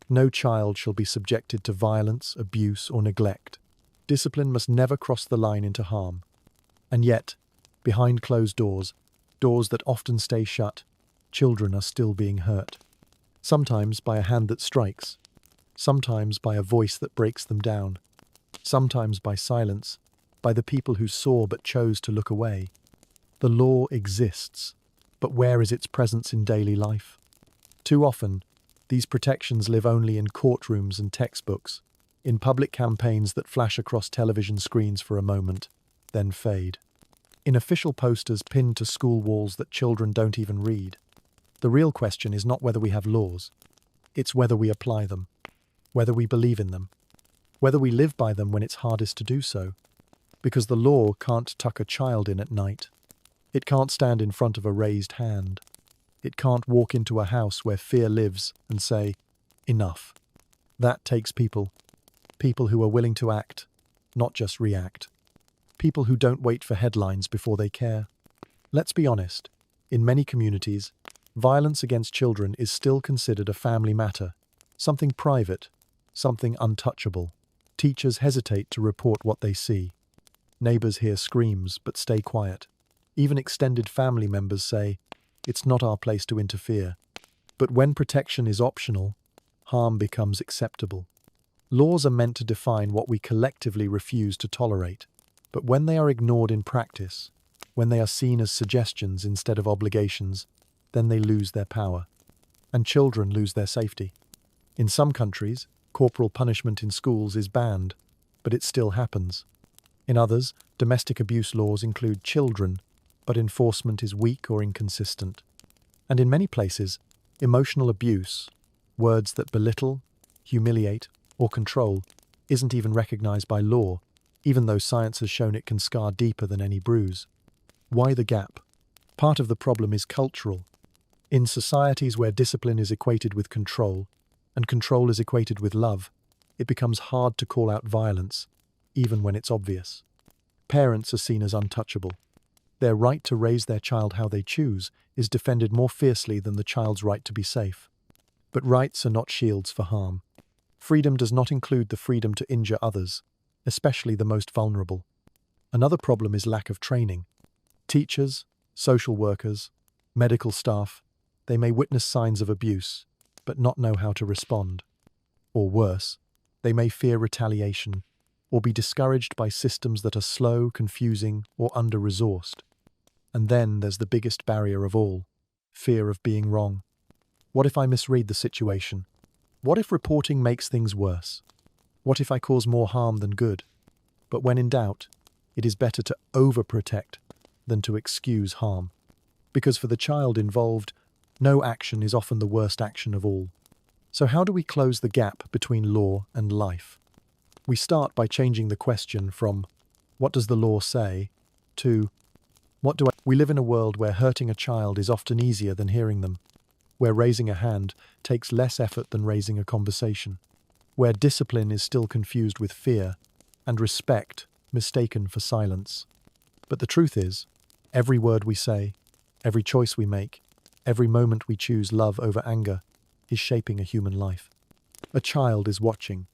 No child shall be subjected to violence, abuse, or neglect. Discipline must never cross the line into harm. And yet, behind closed doors, doors that often stay shut, children are still being hurt. Sometimes by a hand that strikes, sometimes by a voice that breaks them down, sometimes by silence, by the people who saw but chose to look away. The law exists, but where is its presence in daily life? Too often, these protections live only in courtrooms and textbooks, in public campaigns that flash across television screens for a moment, then fade. In official posters pinned to school walls that children don't even read. The real question is not whether we have laws, it's whether we apply them, whether we believe in them, whether we live by them when it's hardest to do so. Because the law can't tuck a child in at night. It can't stand in front of a raised hand. It can't walk into a house where fear lives and say, enough. That takes people. People who are willing to act, not just react. People who don't wait for headlines before they care. Let's be honest, in many communities, violence against children is still considered a family matter, something private, something untouchable. Teachers hesitate to report what they see. Neighbors hear screams but stay quiet. Even extended family members say, it's not our place to interfere. But when protection is optional, harm becomes acceptable. Laws are meant to define what we collectively refuse to tolerate. But when they are ignored in practice, when they are seen as suggestions instead of obligations, then they lose their power. And children lose their safety. In some countries, corporal punishment in schools is banned, but it still happens. In others, domestic abuse laws include children, but enforcement is weak or inconsistent. And in many places, emotional abuse, words that belittle, humiliate, or control, isn't even recognized by law, even though science has shown it can scar deeper than any bruise. Why the gap? Part of the problem is cultural. In societies where discipline is equated with control, and control is equated with love, it becomes hard to call out violence, even when it's obvious. Parents are seen as untouchable. Their right to raise their child how they choose is defended more fiercely than the child's right to be safe. But rights are not shields for harm. Freedom does not include the freedom to injure others, especially the most vulnerable. Another problem is lack of training. Teachers, social workers, medical staff, they may witness signs of abuse, but not know how to respond. Or worse, they may fear retaliation, or be discouraged by systems that are slow, confusing, or under-resourced. And then there's the biggest barrier of all, fear of being wrong. What if I misread the situation? What if reporting makes things worse? What if I cause more harm than good? But when in doubt, it is better to overprotect than to excuse harm. Because for the child involved, no action is often the worst action of all. So how do we close the gap between law and life? We start by changing the question from, what does the law say, to, what do I We live in a world where hurting a child is often easier than hearing them, where raising a hand takes less effort than raising a conversation, where discipline is still confused with fear, and respect mistaken for silence. But the truth is, every word we say, every choice we make, every moment we choose love over anger, is shaping a human life. A child is watching,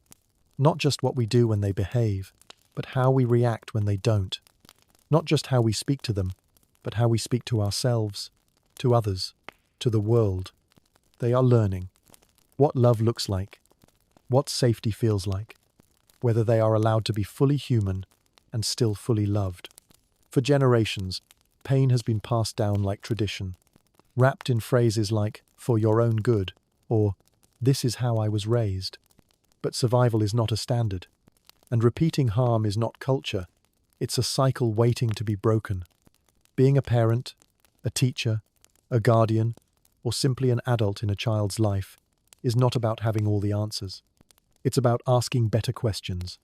not just what we do when they behave, but how we react when they don't. Not just how we speak to them, but how we speak to ourselves, to others, to the world. They are learning what love looks like, what safety feels like, whether they are allowed to be fully human and still fully loved. For generations, pain has been passed down like tradition, wrapped in phrases like, "for your own good," or "this is how I was raised." But survival is not a standard, and repeating harm is not culture, it's a cycle waiting to be broken. Being a parent, a teacher, a guardian, or simply an adult in a child's life is not about having all the answers. It's about asking better questions.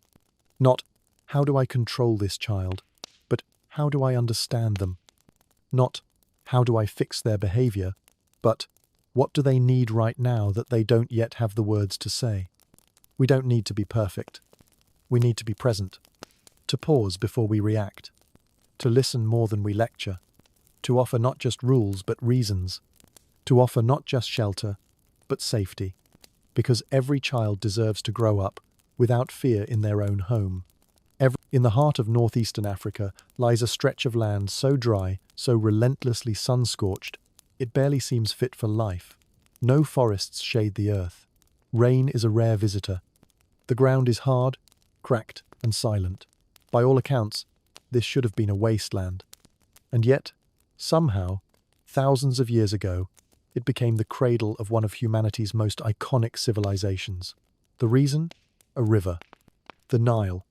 Not, how do I control this child, but how do I understand them? Not, how do I fix their behavior, but what do they need right now that they don't yet have the words to say? We don't need to be perfect. We need to be present, to pause before we react, to listen more than we lecture, to offer not just rules but reasons, to offer not just shelter but safety, because every child deserves to grow up without fear in their own home. In the heart of northeastern Africa lies a stretch of land so dry, so relentlessly sun-scorched, it barely seems fit for life. No forests shade the earth. Rain is a rare visitor. The ground is hard, cracked, and silent. By all accounts, this should have been a wasteland. And yet, somehow, thousands of years ago, it became the cradle of one of humanity's most iconic civilizations. The reason? A river. The Nile.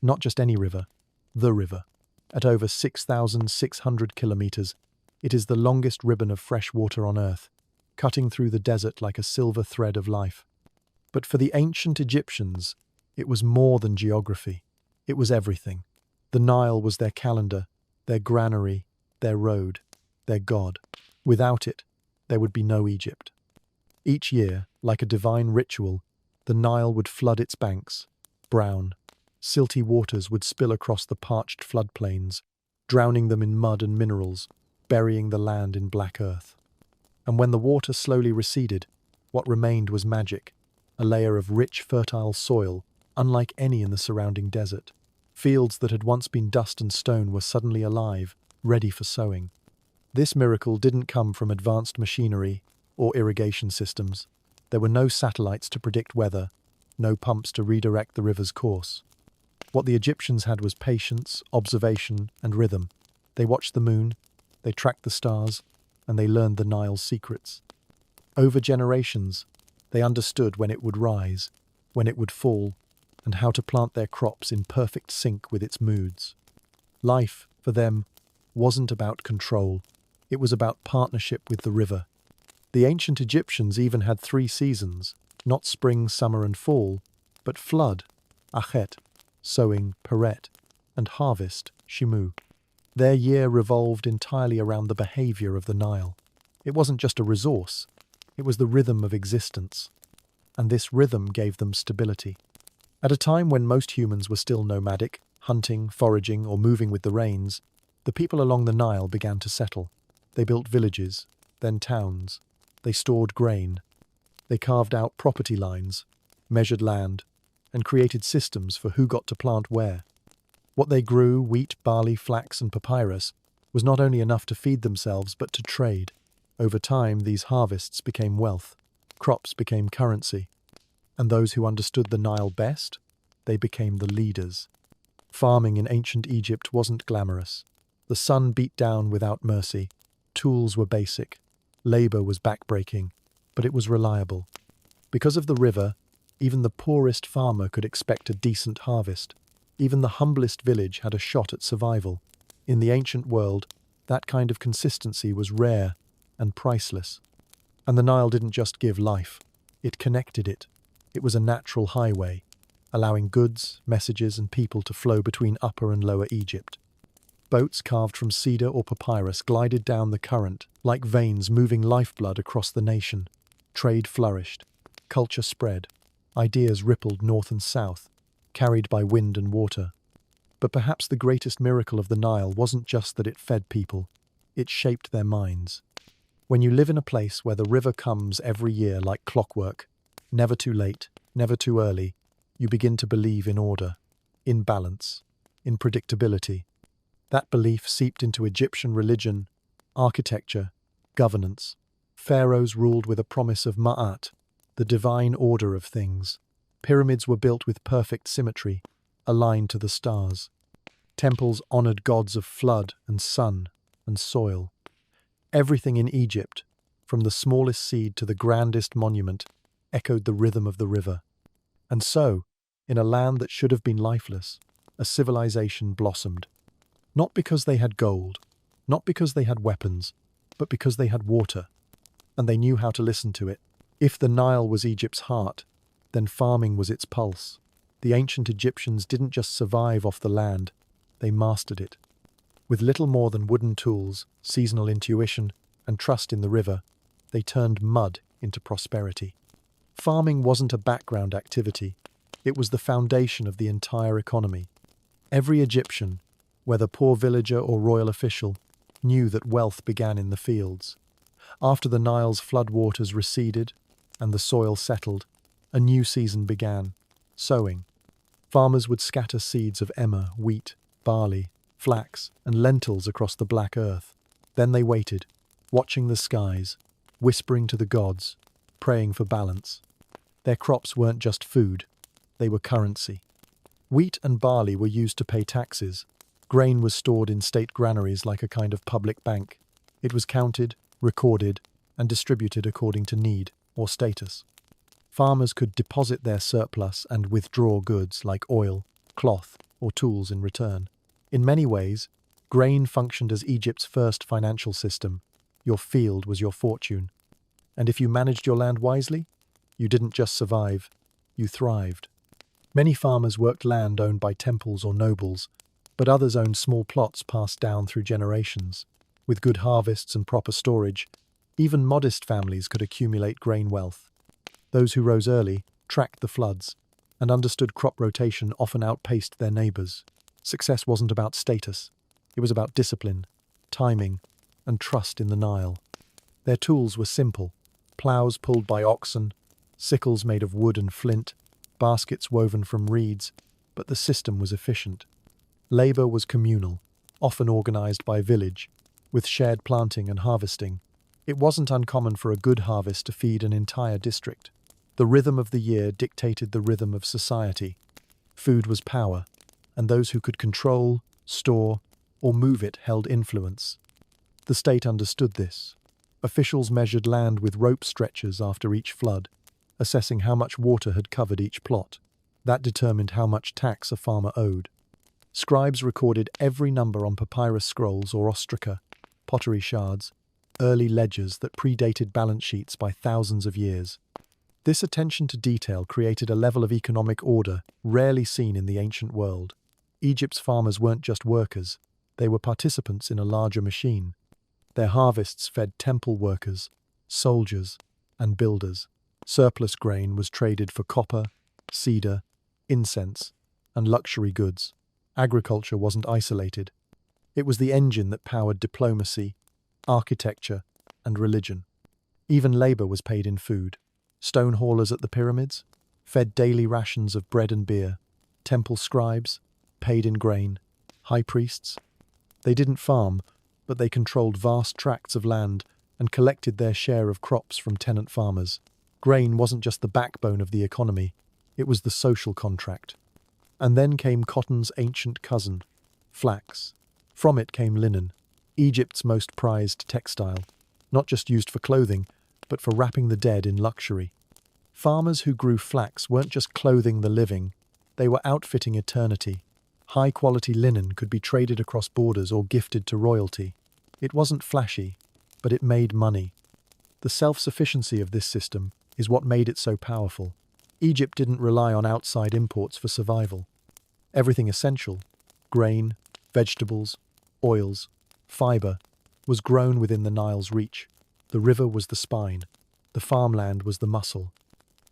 Not just any river, the river. At over 6,600 kilometers, it is the longest ribbon of fresh water on Earth, cutting through the desert like a silver thread of life. But for the ancient Egyptians, it was more than geography. It was everything. The Nile was their calendar, their granary, their road, their god. Without it, there would be no Egypt. Each year, like a divine ritual, the Nile would flood its banks. Brown, silty waters would spill across the parched floodplains, drowning them in mud and minerals, burying the land in black earth. And when the water slowly receded, what remained was magic, a layer of rich, fertile soil, unlike any in the surrounding desert. Fields that had once been dust and stone were suddenly alive, ready for sowing. This miracle didn't come from advanced machinery or irrigation systems. There were no satellites to predict weather, no pumps to redirect the river's course. What the Egyptians had was patience, observation, and rhythm. They watched the moon, they tracked the stars, and they learned the Nile's secrets. Over generations, they understood when it would rise, when it would fall, and how to plant their crops in perfect sync with its moods. Life, for them, wasn't about control. It was about partnership with the river. The ancient Egyptians even had 3 seasons, not spring, summer, and fall, but flood, achet, sowing, peret, and harvest, shimu. Their year revolved entirely around the behavior of the Nile. It wasn't just a resource, it was the rhythm of existence. And this rhythm gave them stability. At a time when most humans were still nomadic, hunting, foraging, or moving with the rains, the people along the Nile began to settle. They built villages, then towns. They stored grain. They carved out property lines, measured land, and created systems for who got to plant where. What they grew, wheat, barley, flax, and papyrus, was not only enough to feed themselves but to trade. Over time, these harvests became wealth. Crops became currency. And those who understood the Nile best, they became the leaders. Farming in ancient Egypt wasn't glamorous. The sun beat down without mercy. Tools were basic. Labor was backbreaking, but it was reliable. Because of the river, even the poorest farmer could expect a decent harvest. Even the humblest village had a shot at survival. In the ancient world, that kind of consistency was rare and priceless. And the Nile didn't just give life, it connected it. It was a natural highway, allowing goods, messages, and people to flow between Upper and Lower Egypt. Boats carved from cedar or papyrus glided down the current, like veins moving lifeblood across the nation. Trade flourished. Culture spread. Ideas rippled north and south, carried by wind and water. But perhaps the greatest miracle of the Nile wasn't just that it fed people, it shaped their minds. When you live in a place where the river comes every year like clockwork, never too late, never too early, you begin to believe in order, in balance, in predictability. That belief seeped into Egyptian religion, architecture, governance. Pharaohs ruled with a promise of Ma'at, the divine order of things. Pyramids were built with perfect symmetry, aligned to the stars. Temples honored gods of flood and sun and soil. Everything in Egypt, from the smallest seed to the grandest monument, echoed the rhythm of the river. And so, in a land that should have been lifeless, a civilization blossomed. Not because they had gold, not because they had weapons, but because they had water, and they knew how to listen to it. If the Nile was Egypt's heart, then farming was its pulse. The ancient Egyptians didn't just survive off the land, they mastered it. With little more than wooden tools, seasonal intuition, and trust in the river, they turned mud into prosperity. Farming wasn't a background activity, it was the foundation of the entire economy. Every Egyptian, whether poor villager or royal official, knew that wealth began in the fields. After the Nile's floodwaters receded and the soil settled, a new season began, sowing. Farmers would scatter seeds of emmer, wheat, barley, flax, and lentils across the black earth. Then they waited, watching the skies, whispering to the gods, praying for balance. Their crops weren't just food, they were currency. Wheat and barley were used to pay taxes. Grain was stored in state granaries like a kind of public bank. It was counted, recorded, and distributed according to need or status. Farmers could deposit their surplus and withdraw goods like oil, cloth, or tools in return. In many ways, grain functioned as Egypt's first financial system. Your field was your fortune. And if you managed your land wisely, you didn't just survive, you thrived. Many farmers worked land owned by temples or nobles, but others owned small plots passed down through generations. With good harvests and proper storage, even modest families could accumulate grain wealth. Those who rose early tracked the floods and understood crop rotation often outpaced their neighbors. Success wasn't about status, it was about discipline, timing, and trust in the Nile. Their tools were simple: plows pulled by oxen, sickles made of wood and flint, baskets woven from reeds, but the system was efficient. Labor was communal, often organized by village, with shared planting and harvesting. It wasn't uncommon for a good harvest to feed an entire district. The rhythm of the year dictated the rhythm of society. Food was power, and those who could control, store, or move it held influence. The state understood this. Officials measured land with rope stretchers after each flood, assessing how much water had covered each plot. That determined how much tax a farmer owed. Scribes recorded every number on papyrus scrolls or ostraca, pottery shards, early ledgers that predated balance sheets by thousands of years. This attention to detail created a level of economic order rarely seen in the ancient world. Egypt's farmers weren't just workers, they were participants in a larger machine. Their harvests fed temple workers, soldiers, and builders. Surplus grain was traded for copper, cedar, incense, and luxury goods. Agriculture wasn't isolated. It was the engine that powered diplomacy, architecture, and religion. Even labor was paid in food. Stone haulers at the pyramids fed daily rations of bread and beer. Temple scribes paid in grain. High priests, they didn't farm, but they controlled vast tracts of land and collected their share of crops from tenant farmers. Grain wasn't just the backbone of the economy, it was the social contract. And then came cotton's ancient cousin, flax. From it came linen, Egypt's most prized textile, not just used for clothing, but for wrapping the dead in luxury. Farmers who grew flax weren't just clothing the living, they were outfitting eternity. High-quality linen could be traded across borders or gifted to royalty. It wasn't flashy, but it made money. The self-sufficiency of this system is what made it so powerful. Egypt didn't rely on outside imports for survival. Everything essential, grain, vegetables, oils, fiber, was grown within the Nile's reach. The river was the spine. The farmland was the muscle.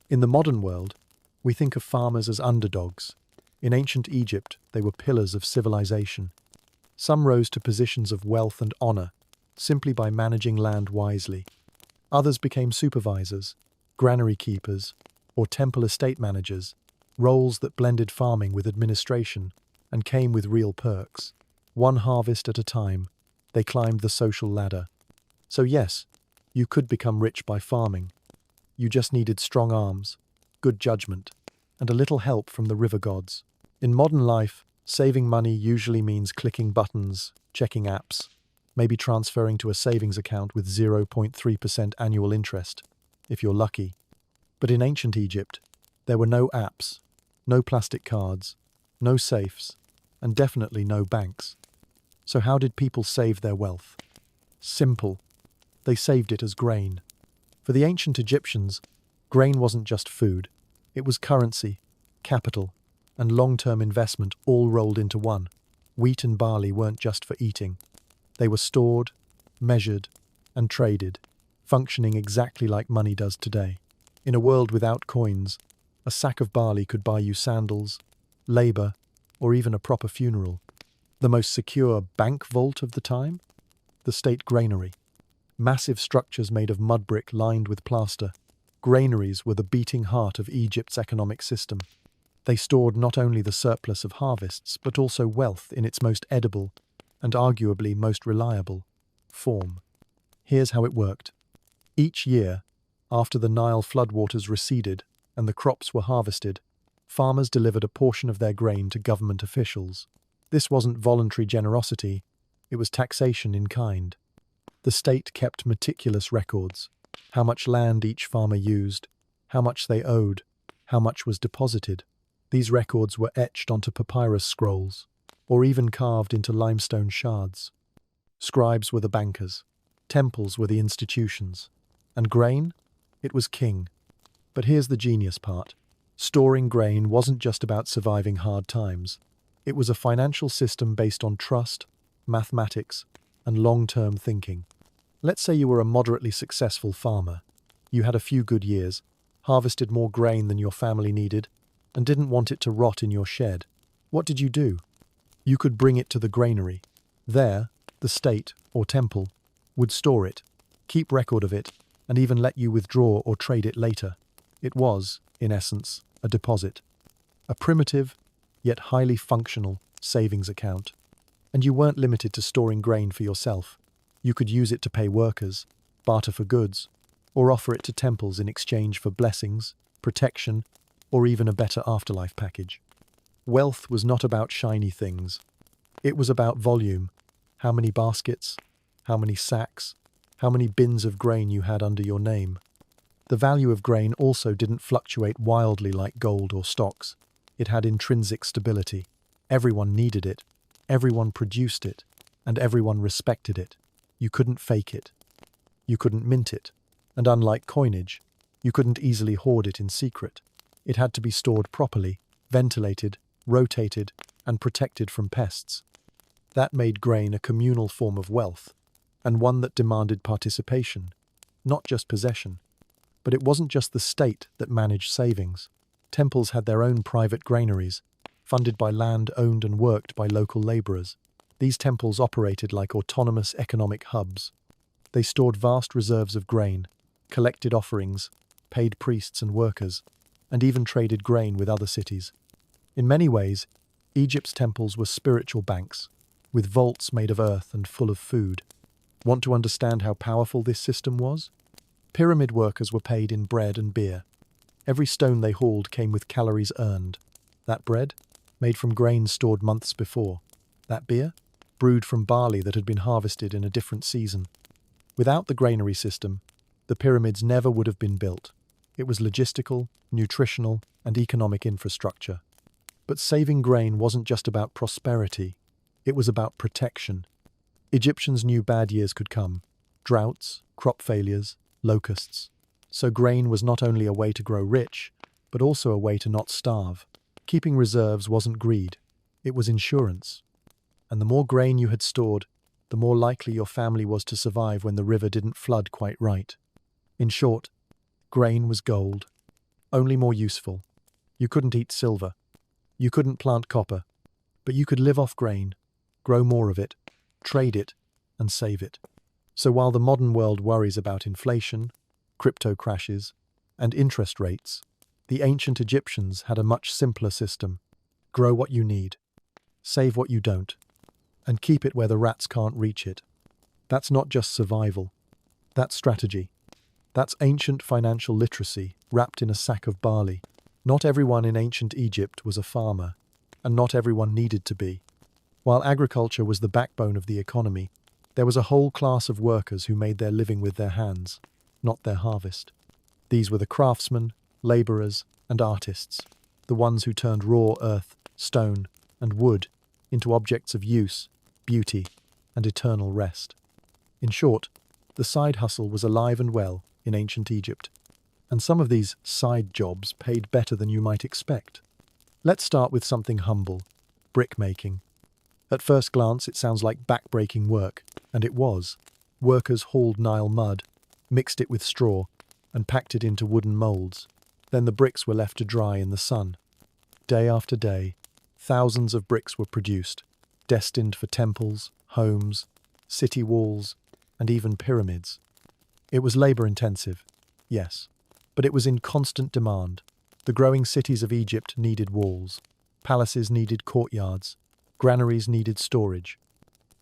In the modern world, we think of farmers as underdogs. In ancient Egypt, they were pillars of civilization. Some rose to positions of wealth and honor simply by managing land wisely. Others became supervisors, granary keepers, or temple estate managers, roles that blended farming with administration and came with real perks. One harvest at a time, they climbed the social ladder. So yes, you could become rich by farming. You just needed strong arms, good judgment, and a little help from the river gods. In modern life, saving money usually means clicking buttons, checking apps, maybe transferring to a savings account with 0.3% annual interest, if you're lucky. But in ancient Egypt, there were no apps, no plastic cards, no safes, and definitely no banks. So how did people save their wealth? Simple. They saved it as grain. For the ancient Egyptians, grain wasn't just food. It was currency, capital, and long-term investment all rolled into one. Wheat and barley weren't just for eating. They were stored, measured, and traded, functioning exactly like money does today. In a world without coins, a sack of barley could buy you sandals, labor, or even a proper funeral. The most secure bank vault of the time? The state granary. Massive structures made of mud brick lined with plaster. Granaries were the beating heart of Egypt's economic system. They stored not only the surplus of harvests, but also wealth in its most edible, and arguably most reliable, form. Here's how it worked. Each year, after the Nile floodwaters receded and the crops were harvested, farmers delivered a portion of their grain to government officials. This wasn't voluntary generosity, it was taxation in kind. The state kept meticulous records: how much land each farmer used, how much they owed, how much was deposited. These records were etched onto papyrus scrolls, or even carved into limestone shards. Scribes were the bankers, temples were the institutions, and grain? It was king. But here's the genius part. Storing grain wasn't just about surviving hard times. It was a financial system based on trust, mathematics, and long-term thinking. Let's say you were a moderately successful farmer. You had a few good years, harvested more grain than your family needed, and didn't want it to rot in your shed. What did you do? You could bring it to the granary. There, the state, or temple, would store it, keep record of it, and even let you withdraw or trade it later. It was, in essence, a deposit. A primitive, yet highly functional, savings account. And you weren't limited to storing grain for yourself. You could use it to pay workers, barter for goods, or offer it to temples in exchange for blessings, protection, or even a better afterlife package. Wealth was not about shiny things. It was about volume. How many baskets, how many sacks, how many bins of grain you had under your name. The value of grain also didn't fluctuate wildly like gold or stocks. It had intrinsic stability. Everyone needed it, everyone produced it, and everyone respected it. You couldn't fake it. You couldn't mint it. And unlike coinage, you couldn't easily hoard it in secret. It had to be stored properly, ventilated, rotated, and protected from pests. That made grain a communal form of wealth, and one that demanded participation, not just possession. But it wasn't just the state that managed savings. Temples had their own private granaries, funded by land owned and worked by local laborers. These temples operated like autonomous economic hubs. They stored vast reserves of grain, collected offerings, paid priests and workers, and even traded grain with other cities. In many ways, Egypt's temples were spiritual banks, with vaults made of earth and full of food. Want to understand how powerful this system was? Pyramid workers were paid in bread and beer. Every stone they hauled came with calories earned. That bread? Made from grain stored months before. That beer? Brewed from barley that had been harvested in a different season. Without the granary system, the pyramids never would have been built. It was logistical, nutritional, and economic infrastructure. But saving grain wasn't just about prosperity. It was about protection. Egyptians knew bad years could come. Droughts, crop failures, locusts. So grain was not only a way to grow rich, but also a way to not starve. Keeping reserves wasn't greed. It was insurance. And the more grain you had stored, the more likely your family was to survive when the river didn't flood quite right. In short, grain was gold, only more useful. You couldn't eat silver. You couldn't plant copper. But you could live off grain, grow more of it, trade it, and save it. So while the modern world worries about inflation, crypto crashes, and interest rates, the ancient Egyptians had a much simpler system. Grow what you need, save what you don't, and keep it where the rats can't reach it. That's not just survival. That's strategy. That's ancient financial literacy wrapped in a sack of barley. Not everyone in ancient Egypt was a farmer, and not everyone needed to be. While agriculture was the backbone of the economy, there was a whole class of workers who made their living with their hands, not their harvest. These were the craftsmen, laborers, and artists, the ones who turned raw earth, stone, and wood into objects of use, beauty, and eternal rest. In short, the side hustle was alive and well in ancient Egypt, and some of these side jobs paid better than you might expect. Let's start with something humble: brickmaking. At first glance, it sounds like back-breaking work, and it was. Workers hauled Nile mud, mixed it with straw, and packed it into wooden molds. Then the bricks were left to dry in the sun. Day after day, thousands of bricks were produced, destined for temples, homes, city walls, and even pyramids. It was labor-intensive, yes, but it was in constant demand. The growing cities of Egypt needed walls, palaces needed courtyards, granaries needed storage.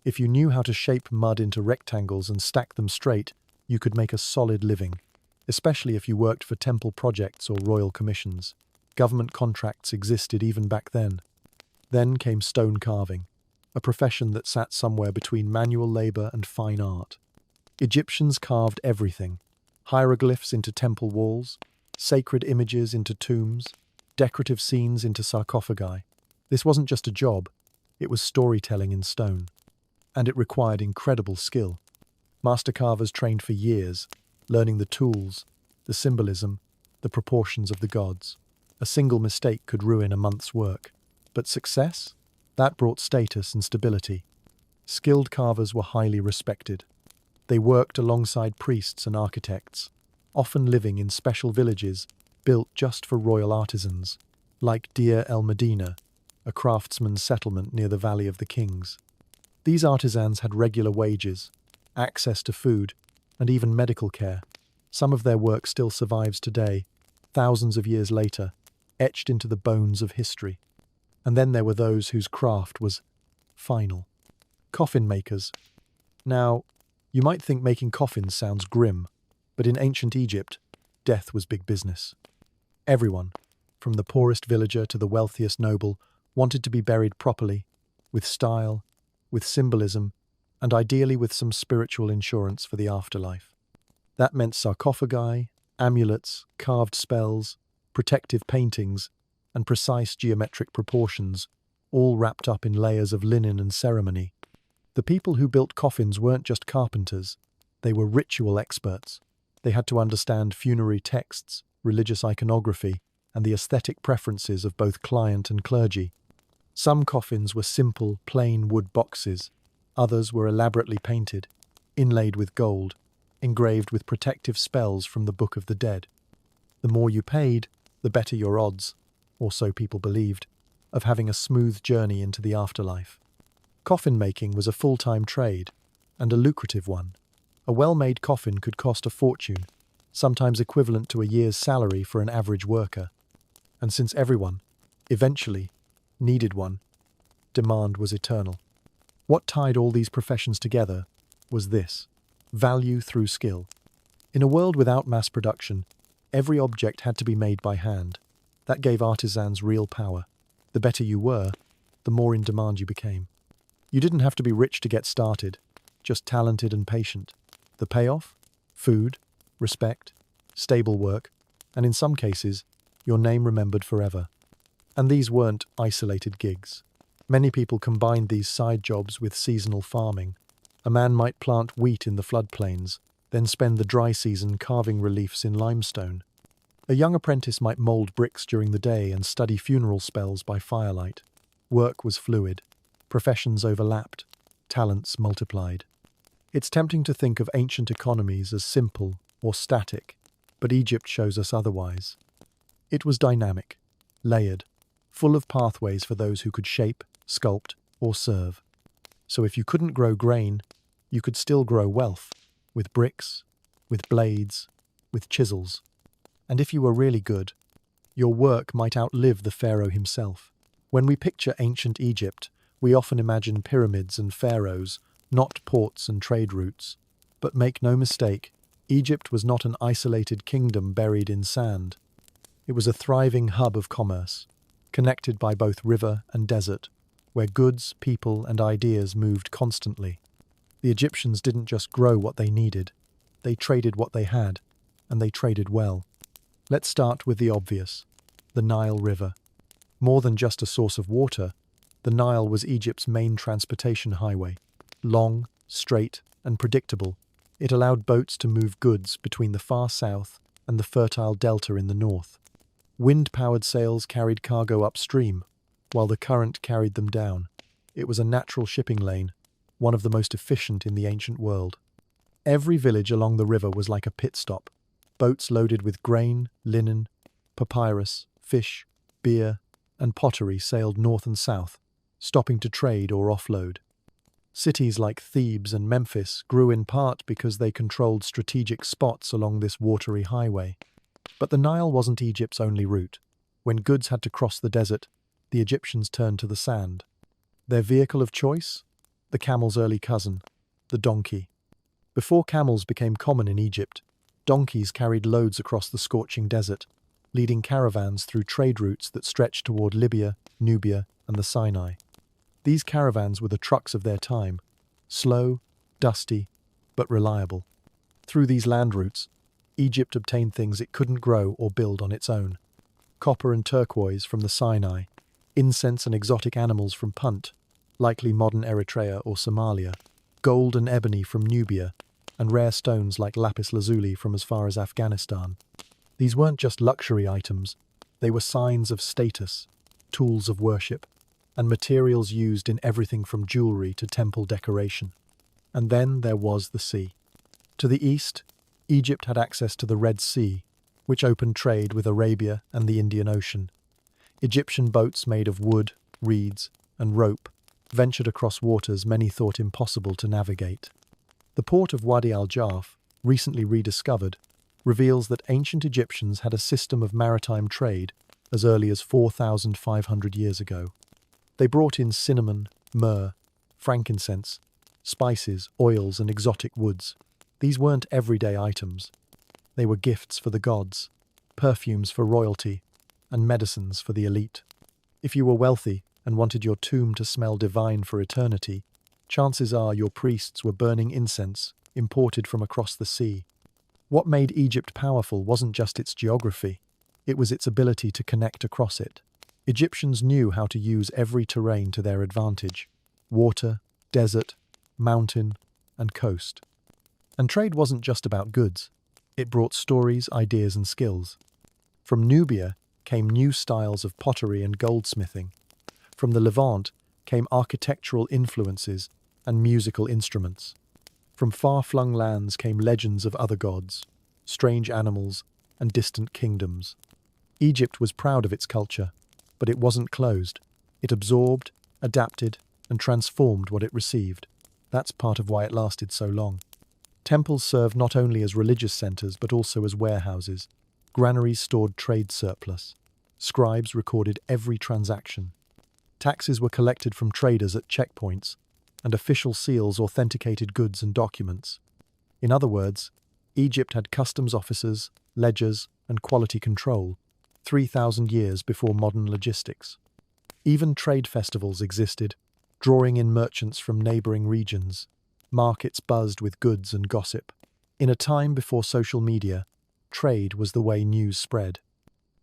If you knew how to shape mud into rectangles and stack them straight, you could make a solid living, especially if you worked for temple projects or royal commissions. Government contracts existed even back then. Then came stone carving, a profession that sat somewhere between manual labor and fine art. Egyptians carved everything: hieroglyphs into temple walls, sacred images into tombs, decorative scenes into sarcophagi. This wasn't just a job, it was storytelling in stone. And it required incredible skill. Master carvers trained for years, learning the tools, the symbolism, the proportions of the gods. A single mistake could ruin a month's work. But success? That brought status and stability. Skilled carvers were highly respected. They worked alongside priests and architects, often living in special villages built just for royal artisans, like Deir el-Medina, a craftsman's settlement near the Valley of the Kings. These artisans had regular wages, access to food, and even medical care. Some of their work still survives today, thousands of years later, etched into the bones of history. And then there were those whose craft was final. Coffin makers. Now, you might think making coffins sounds grim, but in ancient Egypt, death was big business. Everyone, from the poorest villager to the wealthiest noble, wanted to be buried properly, with style, with symbolism, and ideally with some spiritual insurance for the afterlife. That meant sarcophagi, amulets, carved spells, protective paintings, and precise geometric proportions, all wrapped up in layers of linen and ceremony. The people who built coffins weren't just carpenters, they were ritual experts. They had to understand funerary texts, religious iconography, and the aesthetic preferences of both client and clergy. Some coffins were simple, plain wood boxes. Others were elaborately painted, inlaid with gold, engraved with protective spells from the Book of the Dead. The more you paid, the better your odds, or so people believed, of having a smooth journey into the afterlife. Coffin making was a full-time trade, and a lucrative one. A well-made coffin could cost a fortune, sometimes equivalent to a year's salary for an average worker. And since everyone, eventually, needed one, demand was eternal. What tied all these professions together was this: value through skill. In a world without mass production, every object had to be made by hand. That gave artisans real power. The better you were, the more in demand you became. You didn't have to be rich to get started, just talented and patient. The payoff? Food, respect, stable work, and in some cases, your name remembered forever. And these weren't isolated gigs. Many people combined these side jobs with seasonal farming. A man might plant wheat in the floodplains, then spend the dry season carving reliefs in limestone. A young apprentice might mold bricks during the day and study funeral spells by firelight. Work was fluid. Professions overlapped, talents multiplied. It's tempting to think of ancient economies as simple or static, but Egypt shows us otherwise. It was dynamic, layered, full of pathways for those who could shape, sculpt, or serve. So if you couldn't grow grain, you could still grow wealth, with bricks, with blades, with chisels. And if you were really good, your work might outlive the pharaoh himself. When we picture ancient Egypt, we often imagine pyramids and pharaohs, not ports and trade routes. But make no mistake, Egypt was not an isolated kingdom buried in sand. It was a thriving hub of commerce, connected by both river and desert, where goods, people, and ideas moved constantly. The Egyptians didn't just grow what they needed, they traded what they had, and they traded well. Let's start with the obvious, the Nile River. More than just a source of water, the Nile was Egypt's main transportation highway. Long, straight, and predictable, it allowed boats to move goods between the far south and the fertile delta in the north. Wind-powered sails carried cargo upstream, while the current carried them down. It was a natural shipping lane, one of the most efficient in the ancient world. Every village along the river was like a pit stop. Boats loaded with grain, linen, papyrus, fish, beer, and pottery sailed north and south, stopping to trade or offload. Cities like Thebes and Memphis grew in part because they controlled strategic spots along this watery highway. But the Nile wasn't Egypt's only route. When goods had to cross the desert, the Egyptians turned to the sand. Their vehicle of choice? The camel's early cousin, the donkey. Before camels became common in Egypt, donkeys carried loads across the scorching desert, leading caravans through trade routes that stretched toward Libya, Nubia, and the Sinai. These caravans were the trucks of their time, slow, dusty, but reliable. Through these land routes, Egypt obtained things it couldn't grow or build on its own. Copper and turquoise from the Sinai, incense and exotic animals from Punt, likely modern Eritrea or Somalia, gold and ebony from Nubia, and rare stones like lapis lazuli from as far as Afghanistan. These weren't just luxury items, they were signs of status, tools of worship, and materials used in everything from jewelry to temple decoration. And then there was the sea. To the east, Egypt had access to the Red Sea, which opened trade with Arabia and the Indian Ocean. Egyptian boats made of wood, reeds, and rope ventured across waters many thought impossible to navigate. The port of Wadi al-Jarf, recently rediscovered, reveals that ancient Egyptians had a system of maritime trade as early as 4,500 years ago. They brought in cinnamon, myrrh, frankincense, spices, oils, and exotic woods. These weren't everyday items. They were gifts for the gods, perfumes for royalty, and medicines for the elite. If you were wealthy and wanted your tomb to smell divine for eternity, chances are your priests were burning incense imported from across the sea. What made Egypt powerful wasn't just its geography, it was its ability to connect across it. Egyptians knew how to use every terrain to their advantage: water, desert, mountain, and coast. And trade wasn't just about goods. It brought stories, ideas, and skills. From Nubia came new styles of pottery and goldsmithing. From the Levant came architectural influences and musical instruments. From far-flung lands came legends of other gods, strange animals, and distant kingdoms. Egypt was proud of its culture, but it wasn't closed. It absorbed, adapted, and transformed what it received. That's part of why it lasted so long. Temples served not only as religious centers but also as warehouses. Granaries stored trade surplus. Scribes recorded every transaction. Taxes were collected from traders at checkpoints, and official seals authenticated goods and documents. In other words, Egypt had customs officers, ledgers, and quality control, 3,000 years before modern logistics. Even trade festivals existed, drawing in merchants from neighboring regions. Markets buzzed with goods and gossip. In a time before social media, trade was the way news spread.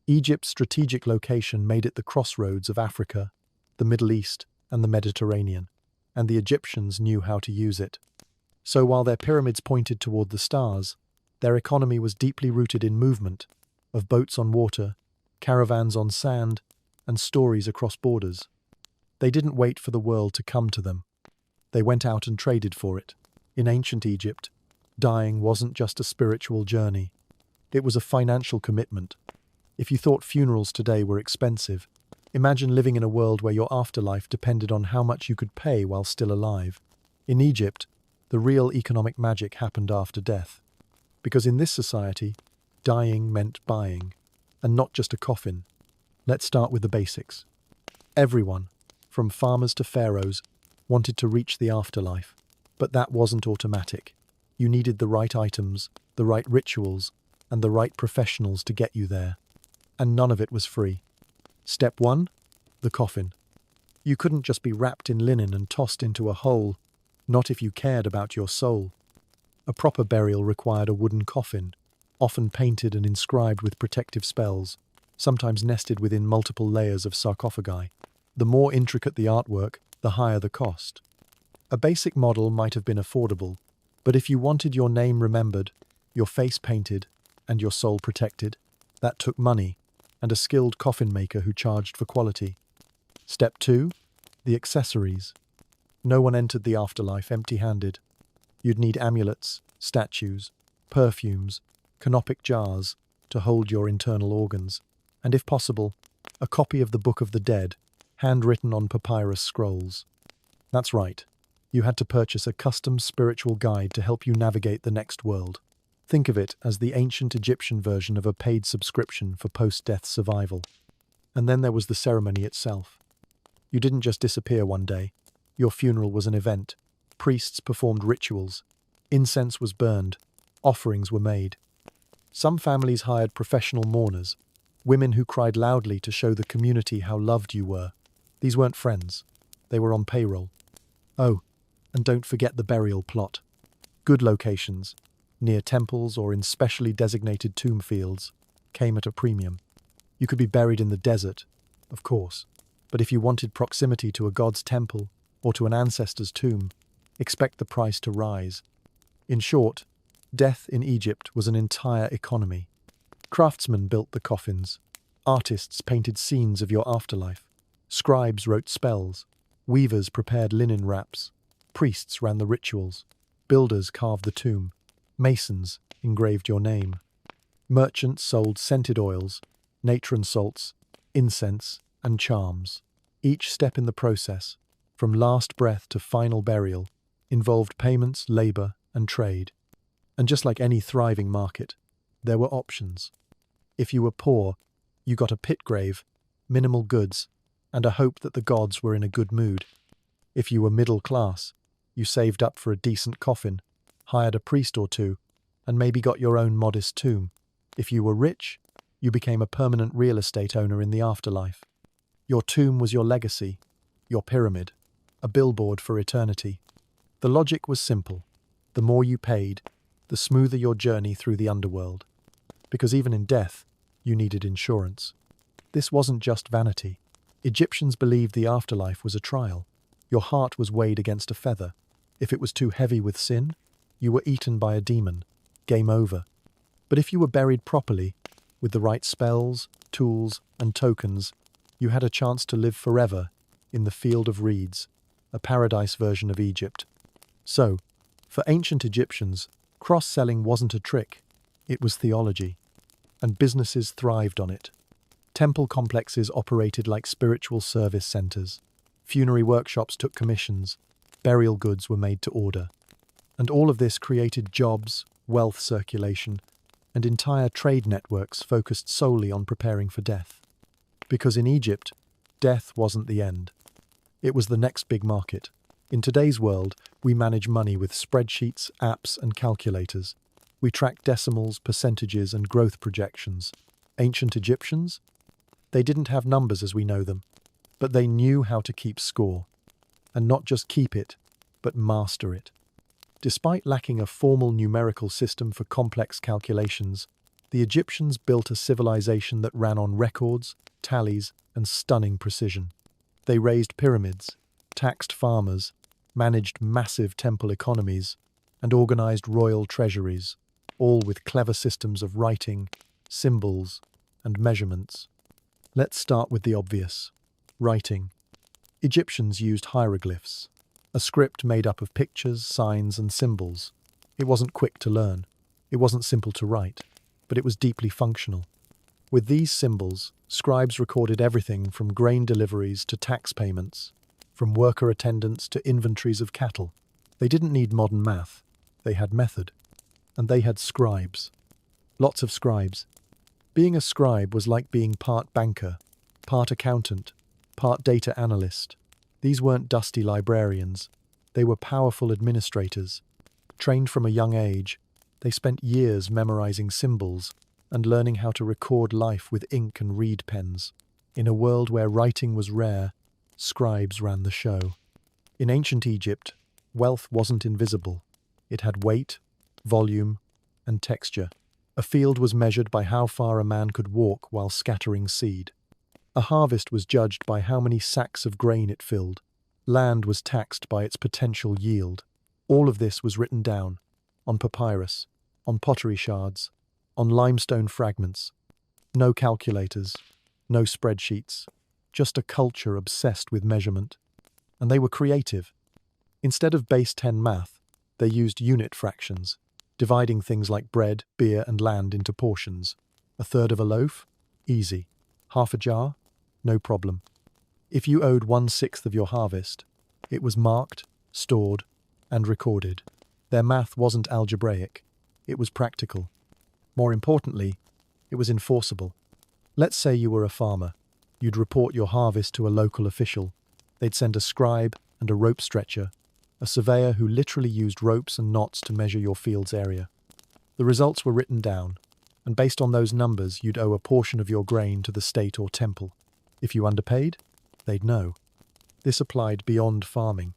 Egypt's strategic location made it the crossroads of Africa, the Middle East, and the Mediterranean, and the Egyptians knew how to use it. So while their pyramids pointed toward the stars, their economy was deeply rooted in movement, of boats on water, caravans on sand, and stories across borders. They didn't wait for the world to come to them. They went out and traded for it. In ancient Egypt, dying wasn't just a spiritual journey. It was a financial commitment. If you thought funerals today were expensive, imagine living in a world where your afterlife depended on how much you could pay while still alive. In Egypt, the real economic magic happened after death. Because in this society, dying meant buying, and not just a coffin. Let's start with the basics. Everyone, from farmers to pharaohs, wanted to reach the afterlife. But that wasn't automatic. You needed the right items, the right rituals, and the right professionals to get you there. And none of it was free. Step 1. The coffin. You couldn't just be wrapped in linen and tossed into a hole, not if you cared about your soul. A proper burial required a wooden coffin, often painted and inscribed with protective spells, sometimes nested within multiple layers of sarcophagi. The more intricate the artwork, the higher the cost. A basic model might have been affordable, but if you wanted your name remembered, your face painted, and your soul protected, that took money, and a skilled coffin maker who charged for quality. Step 2. The accessories. No one entered the afterlife empty-handed. You'd need amulets, statues, perfumes, canopic jars to hold your internal organs, and if possible, a copy of the Book of the Dead, handwritten on papyrus scrolls. That's right. You had to purchase a custom spiritual guide to help you navigate the next world. Think of it as the ancient Egyptian version of a paid subscription for post-death survival. And then there was the ceremony itself. You didn't just disappear one day. Your funeral was an event. Priests performed rituals. Incense was burned. Offerings were made. Some families hired professional mourners, women who cried loudly to show the community how loved you were. These weren't friends. They were on payroll. Oh, and don't forget the burial plot. Good locations, near temples or in specially designated tomb fields, came at a premium. You could be buried in the desert, of course, but if you wanted proximity to a god's temple or to an ancestor's tomb, expect the price to rise. In short, death in Egypt was an entire economy. Craftsmen built the coffins. Artists painted scenes of your afterlife. Scribes wrote spells. Weavers prepared linen wraps. Priests ran the rituals. Builders carved the tomb. Masons engraved your name. Merchants sold scented oils, natron salts, incense, and charms. Each step in the process, from last breath to final burial, involved payments, labor, and trade. And just like any thriving market, there were options. If you were poor, you got a pit grave, minimal goods, and a hope that the gods were in a good mood. If you were middle class, you saved up for a decent coffin, hired a priest or two, and maybe got your own modest tomb. If you were rich, you became a permanent real estate owner in the afterlife. Your tomb was your legacy, your pyramid, a billboard for eternity. The logic was simple. The more you paid, the smoother your journey through the underworld. Because even in death, you needed insurance. This wasn't just vanity. Egyptians believed the afterlife was a trial. Your heart was weighed against a feather. If it was too heavy with sin, you were eaten by a demon. Game over. But if you were buried properly, with the right spells, tools, and tokens, you had a chance to live forever in the field of reeds, a paradise version of Egypt. So, for ancient Egyptians, cross-selling wasn't a trick, it was theology. And businesses thrived on it. Temple complexes operated like spiritual service centers. Funerary workshops took commissions. Burial goods were made to order. And all of this created jobs, wealth circulation, and entire trade networks focused solely on preparing for death. Because in Egypt, death wasn't the end. It was the next big market. In today's world, we manage money with spreadsheets, apps, and calculators. We track decimals, percentages, and growth projections. Ancient Egyptians? They didn't have numbers as we know them, but they knew how to keep score. And not just keep it, but master it. Despite lacking a formal numerical system for complex calculations, the Egyptians built a civilization that ran on records, tallies, and stunning precision. They raised pyramids, taxed farmers, managed massive temple economies, and organized royal treasuries, all with clever systems of writing, symbols, and measurements. Let's start with the obvious: writing. Egyptians used hieroglyphs, a script made up of pictures, signs, and symbols. It wasn't quick to learn. It wasn't simple to write, but it was deeply functional. With these symbols, scribes recorded everything from grain deliveries to tax payments, from worker attendance to inventories of cattle. They didn't need modern math. They had method. And they had scribes. Lots of scribes. Being a scribe was like being part banker, part accountant, part data analyst. These weren't dusty librarians. They were powerful administrators. Trained from a young age, they spent years memorizing symbols and learning how to record life with ink and reed pens. In a world where writing was rare, scribes ran the show. In ancient Egypt, wealth wasn't invisible. It had weight, volume, and texture. A field was measured by how far a man could walk while scattering seed. A harvest was judged by how many sacks of grain it filled. Land was taxed by its potential yield. All of this was written down, on papyrus, on pottery shards, on limestone fragments. No calculators, no spreadsheets, just a culture obsessed with measurement. And they were creative. Instead of base 10 math, they used unit fractions, dividing things like bread, beer, and land into portions. A third of a loaf? Easy. Half a jar? No problem. If you owed 1/6 of your harvest, it was marked, stored, and recorded. Their math wasn't algebraic. It was practical. More importantly, it was enforceable. Let's say you were a farmer. You'd report your harvest to a local official. They'd send a scribe and a rope stretcher, a surveyor who literally used ropes and knots to measure your field's area. The results were written down, and based on those numbers, you'd owe a portion of your grain to the state or temple. If you underpaid, they'd know. This applied beyond farming.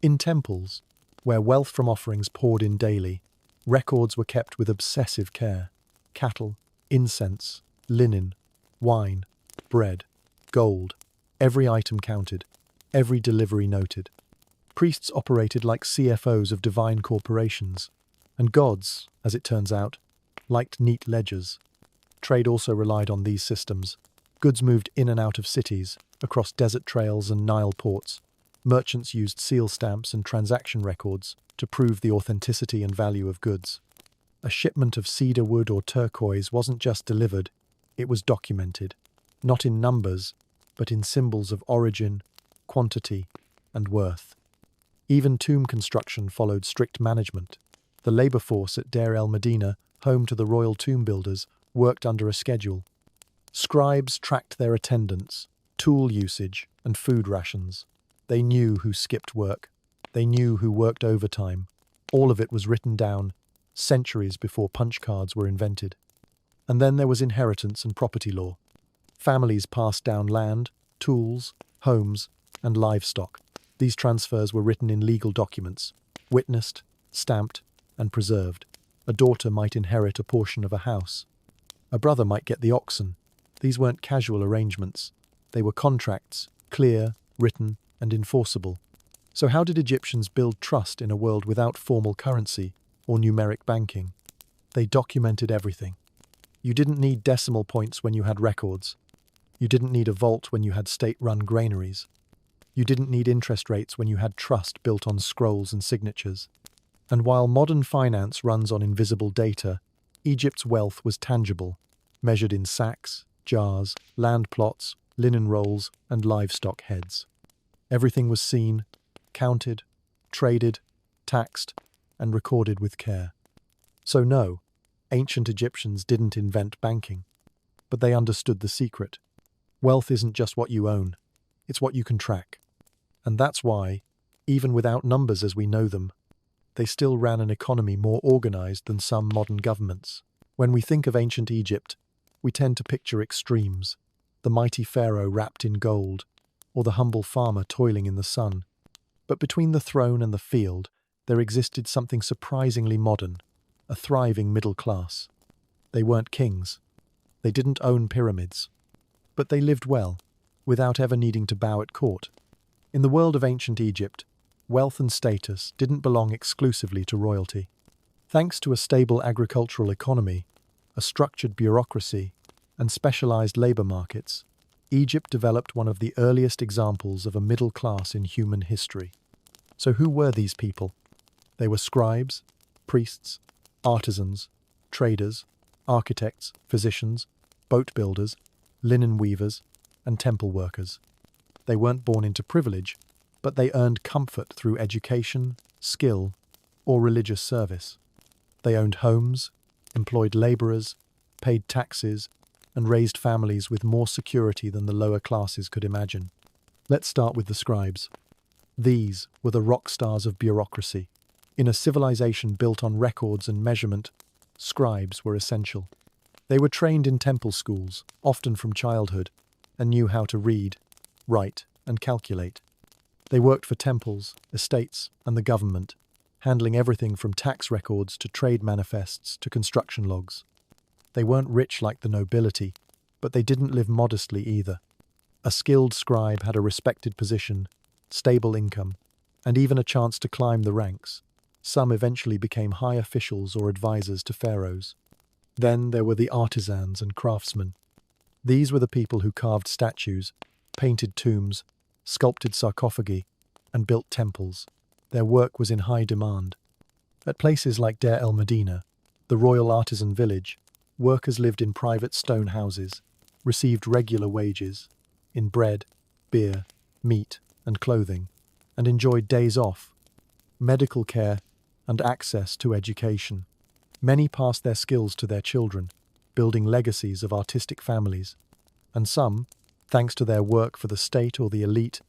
In temples, where wealth from offerings poured in daily, records were kept with obsessive care. Cattle, incense, linen, wine, bread, gold. Every item counted, every delivery noted. Priests operated like CFOs of divine corporations, and gods, as it turns out, liked neat ledgers. Trade also relied on these systems. Goods moved in and out of cities, across desert trails and Nile ports. Merchants used seal stamps and transaction records to prove the authenticity and value of goods. A shipment of cedar wood or turquoise wasn't just delivered, it was documented, not in numbers, but in symbols of origin, quantity, and worth. Even tomb construction followed strict management. The labor force at Deir el-Medina, home to the royal tomb builders, worked under a schedule. Scribes tracked their attendance, tool usage, and food rations. They knew who skipped work. They knew who worked overtime. All of it was written down, centuries before punch cards were invented. And then there was inheritance and property law. Families passed down land, tools, homes, and livestock. These transfers were written in legal documents, witnessed, stamped, and preserved. A daughter might inherit a portion of a house. A brother might get the oxen. These weren't casual arrangements. They were contracts, clear, written, and enforceable. So how did Egyptians build trust in a world without formal currency or numeric banking? They documented everything. You didn't need decimal points when you had records. You didn't need a vault when you had state-run granaries. You didn't need interest rates when you had trust built on scrolls and signatures. And while modern finance runs on invisible data, Egypt's wealth was tangible, measured in sacks, jars, land plots, linen rolls, and livestock heads. Everything was seen, counted, traded, taxed, and recorded with care. So no, ancient Egyptians didn't invent banking, but they understood the secret. Wealth isn't just what you own, it's what you can track. And that's why, even without numbers as we know them, they still ran an economy more organized than some modern governments. When we think of ancient Egypt, we tend to picture extremes, the mighty pharaoh wrapped in gold, or the humble farmer toiling in the sun. But between the throne and the field, there existed something surprisingly modern, a thriving middle class. They weren't kings. They didn't own pyramids. But they lived well, without ever needing to bow at court. In the world of ancient Egypt, wealth and status didn't belong exclusively to royalty. Thanks to a stable agricultural economy, a structured bureaucracy, and specialized labor markets, Egypt developed one of the earliest examples of a middle class in human history. So who were these people? They were scribes, priests, artisans, traders, architects, physicians, boat builders, linen weavers, and temple workers. They weren't born into privilege, but they earned comfort through education, skill, or religious service. They owned homes, employed laborers, paid taxes, and raised families with more security than the lower classes could imagine. Let's start with the scribes. These were the rock stars of bureaucracy. In a civilization built on records and measurement, scribes were essential. They were trained in temple schools, often from childhood, and knew how to read, write, and calculate. They worked for temples, estates, and the government, handling everything from tax records to trade manifests to construction logs. They weren't rich like the nobility, but they didn't live modestly either. A skilled scribe had a respected position, stable income, and even a chance to climb the ranks. Some eventually became high officials or advisors to pharaohs. Then there were the artisans and craftsmen. These were the people who carved statues, painted tombs, sculpted sarcophagi, and built temples. Their work was in high demand. At places like Deir el-Medina, the royal artisan village, workers lived in private stone houses, received regular wages, in bread, beer, meat, and clothing, and enjoyed days off, medical care, and access to education. Many passed their skills to their children, building legacies of artistic families, and some, thanks to their work for the state or the elite,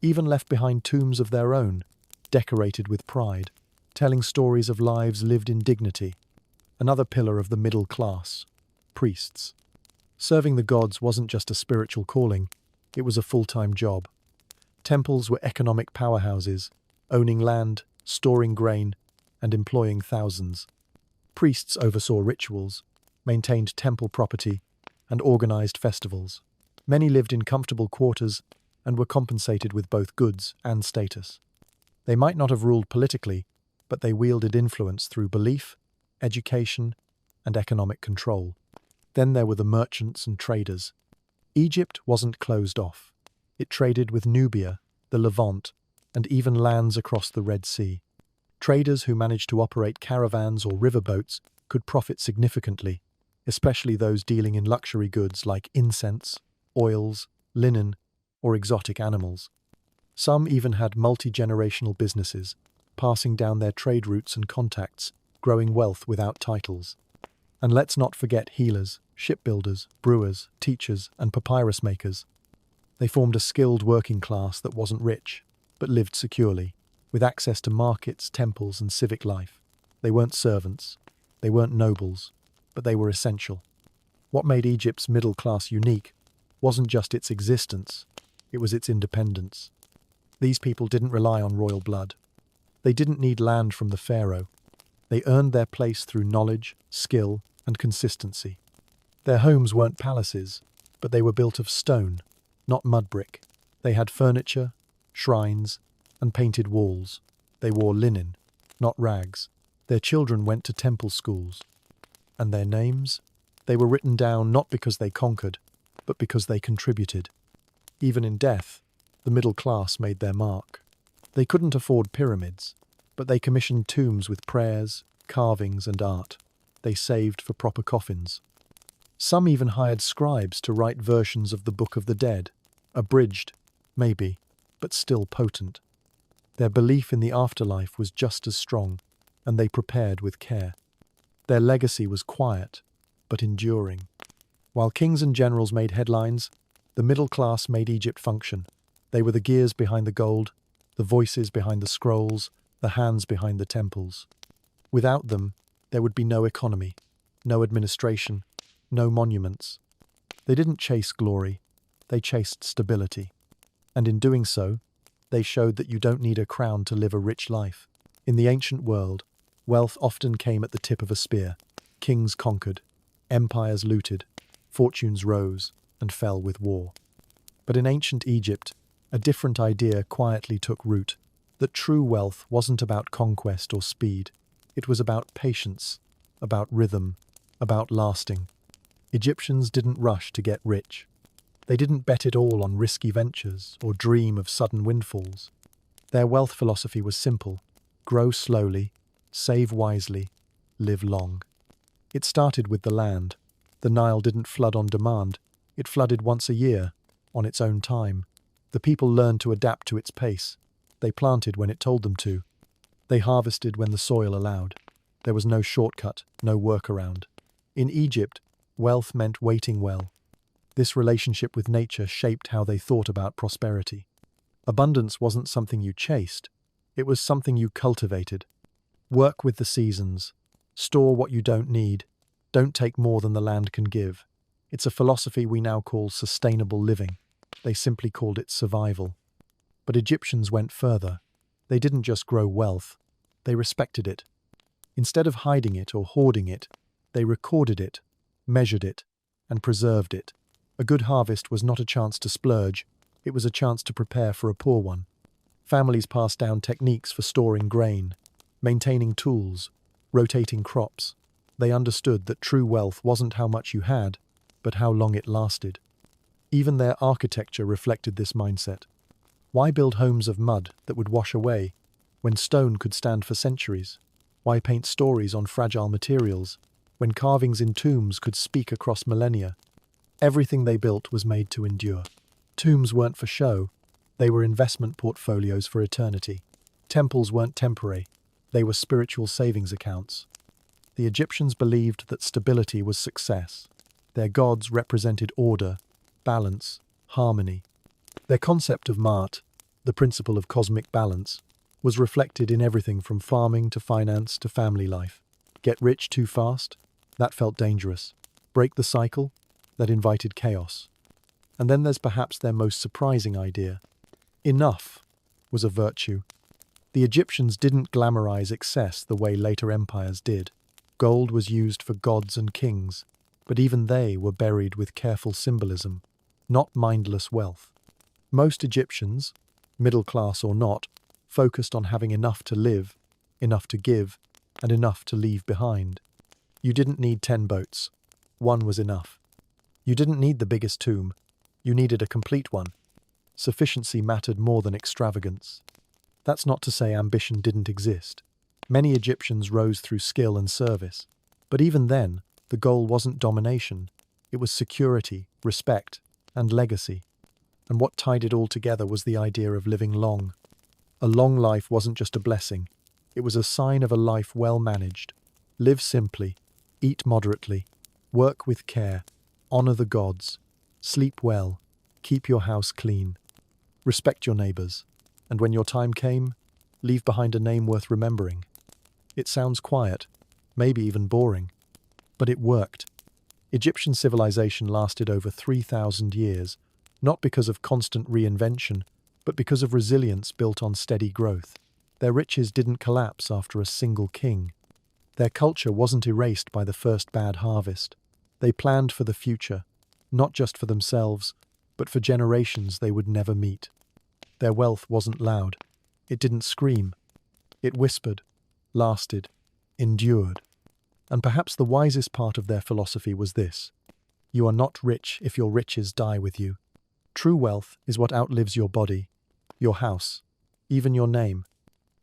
even left behind tombs of their own, decorated with pride, telling stories of lives lived in dignity. Another pillar of the middle class, priests. Serving the gods wasn't just a spiritual calling, it was a full-time job. Temples were economic powerhouses, owning land, storing grain, and employing thousands. Priests oversaw rituals, maintained temple property, and organized festivals. Many lived in comfortable quarters and were compensated with both goods and status. They might not have ruled politically, but they wielded influence through belief, education, and economic control. Then there were the merchants and traders. Egypt wasn't closed off. It traded with Nubia, the Levant, and even lands across the Red Sea. Traders who managed to operate caravans or riverboats could profit significantly, especially those dealing in luxury goods like incense, oils, linen, or exotic animals. Some even had multi-generational businesses, passing down their trade routes and contacts, growing wealth without titles. And let's not forget healers, shipbuilders, brewers, teachers, and papyrus makers. They formed a skilled working class that wasn't rich, but lived securely, with access to markets, temples, and civic life. They weren't servants, they weren't nobles, but they were essential. What made Egypt's middle class unique wasn't just its existence, it was its independence. These people didn't rely on royal blood. They didn't need land from the pharaoh. They earned their place through knowledge, skill, and consistency. Their homes weren't palaces, but they were built of stone, not mud brick. They had furniture, shrines, and painted walls. They wore linen, not rags. Their children went to temple schools. And their names? They were written down not because they conquered, but because they contributed. Even in death, the middle class made their mark. They couldn't afford pyramids, but they commissioned tombs with prayers, carvings, and art. They saved for proper coffins. Some even hired scribes to write versions of the Book of the Dead, abridged, maybe, but still potent. Their belief in the afterlife was just as strong, and they prepared with care. Their legacy was quiet, but enduring. While kings and generals made headlines, the middle class made Egypt function. They were the gears behind the gold, the voices behind the scrolls, the hands behind the temples. Without them, there would be no economy, no administration, no monuments. They didn't chase glory, they chased stability. And in doing so, they showed that you don't need a crown to live a rich life. In the ancient world, wealth often came at the tip of a spear. Kings conquered, empires looted, fortunes rose and fell with war. But in ancient Egypt, a different idea quietly took root, that true wealth wasn't about conquest or speed. It was about patience, about rhythm, about lasting. Egyptians didn't rush to get rich. They didn't bet it all on risky ventures or dream of sudden windfalls. Their wealth philosophy was simple: grow slowly, save wisely, live long. It started with the land. The Nile didn't flood on demand, it flooded once a year, on its own time. The people learned to adapt to its pace. They planted when it told them to. They harvested when the soil allowed. There was no shortcut, no workaround. In Egypt, wealth meant waiting well. This relationship with nature shaped how they thought about prosperity. Abundance wasn't something you chased, it was something you cultivated. Work with the seasons. Store what you don't need. Don't take more than the land can give. It's a philosophy we now call sustainable living. They simply called it survival. But Egyptians went further. They didn't just grow wealth, they respected it. Instead of hiding it or hoarding it, they recorded it, measured it, and preserved it. A good harvest was not a chance to splurge, it was a chance to prepare for a poor one. Families passed down techniques for storing grain, maintaining tools, rotating crops. They understood that true wealth wasn't how much you had, but how long it lasted. Even their architecture reflected this mindset. Why build homes of mud that would wash away, when stone could stand for centuries? Why paint stories on fragile materials, when carvings in tombs could speak across millennia? Everything they built was made to endure. Tombs weren't for show, they were investment portfolios for eternity. Temples weren't temporary, they were spiritual savings accounts. The Egyptians believed that stability was success. Their gods represented order, balance, harmony. Their concept of Ma'at, the principle of cosmic balance, was reflected in everything from farming to finance to family life. Get rich too fast? That felt dangerous. Break the cycle? That invited chaos. And then there's perhaps their most surprising idea. Enough was a virtue. The Egyptians didn't glamorize excess the way later empires did. Gold was used for gods and kings, but even they were buried with careful symbolism, not mindless wealth. Most Egyptians, middle class or not, focused on having enough to live, enough to give, and enough to leave behind. You didn't need 10 boats. One was enough. You didn't need the biggest tomb. You needed a complete one. Sufficiency mattered more than extravagance. That's not to say ambition didn't exist. Many Egyptians rose through skill and service. But even then, the goal wasn't domination. It was security, respect, and legacy. And what tied it all together was the idea of living long. A long life wasn't just a blessing. It was a sign of a life well managed. Live simply, eat moderately, work with care, honor the gods, sleep well, keep your house clean, respect your neighbors, and when your time came, leave behind a name worth remembering. It sounds quiet, maybe even boring, but it worked. Egyptian civilization lasted over 3,000 years, not because of constant reinvention, but because of resilience built on steady growth. Their riches didn't collapse after a single king. Their culture wasn't erased by the first bad harvest. They planned for the future, not just for themselves, but for generations they would never meet. Their wealth wasn't loud. It didn't scream. It whispered, lasted, endured. And perhaps the wisest part of their philosophy was this: you are not rich if your riches die with you. True wealth is what outlives your body, your house, even your name.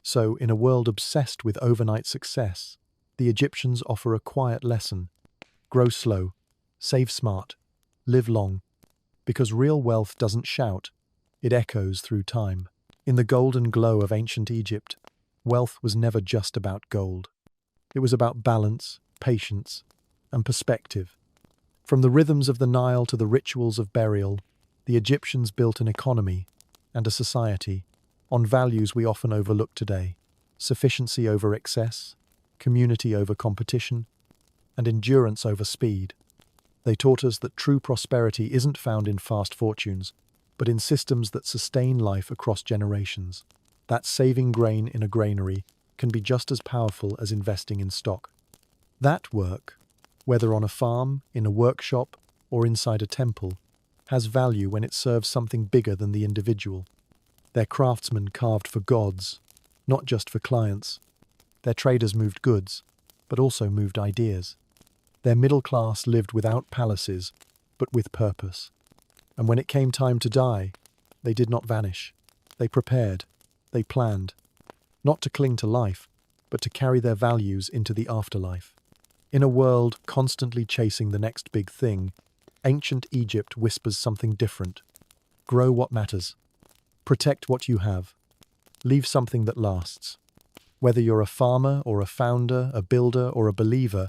So, in a world obsessed with overnight success, the Egyptians offer a quiet lesson. Grow slow, save smart, live long. Because real wealth doesn't shout, it echoes through time. In the golden glow of ancient Egypt, wealth was never just about gold. It was about balance, patience, and perspective. From the rhythms of the Nile to the rituals of burial, the Egyptians built an economy and a society on values we often overlook today: sufficiency over excess, community over competition, and endurance over speed. They taught us that true prosperity isn't found in fast fortunes, but in systems that sustain life across generations. That saving grain in a granary can be just as powerful as investing in stock. That work, whether on a farm, in a workshop, or inside a temple, has value when it serves something bigger than the individual. Their craftsmen carved for gods, not just for clients. Their traders moved goods, but also moved ideas. Their middle class lived without palaces, but with purpose. And when it came time to die, they did not vanish. They prepared. They planned. Not to cling to life, but to carry their values into the afterlife. In a world constantly chasing the next big thing, ancient Egypt whispers something different. Grow what matters. Protect what you have. Leave something that lasts. Whether you're a farmer or a founder, a builder or a believer,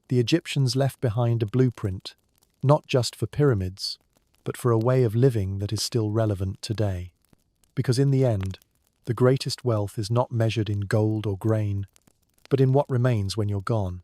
the Egyptians left behind a blueprint, not just for pyramids, but for a way of living that is still relevant today. Because in the end, the greatest wealth is not measured in gold or grain, but in what remains when you're gone.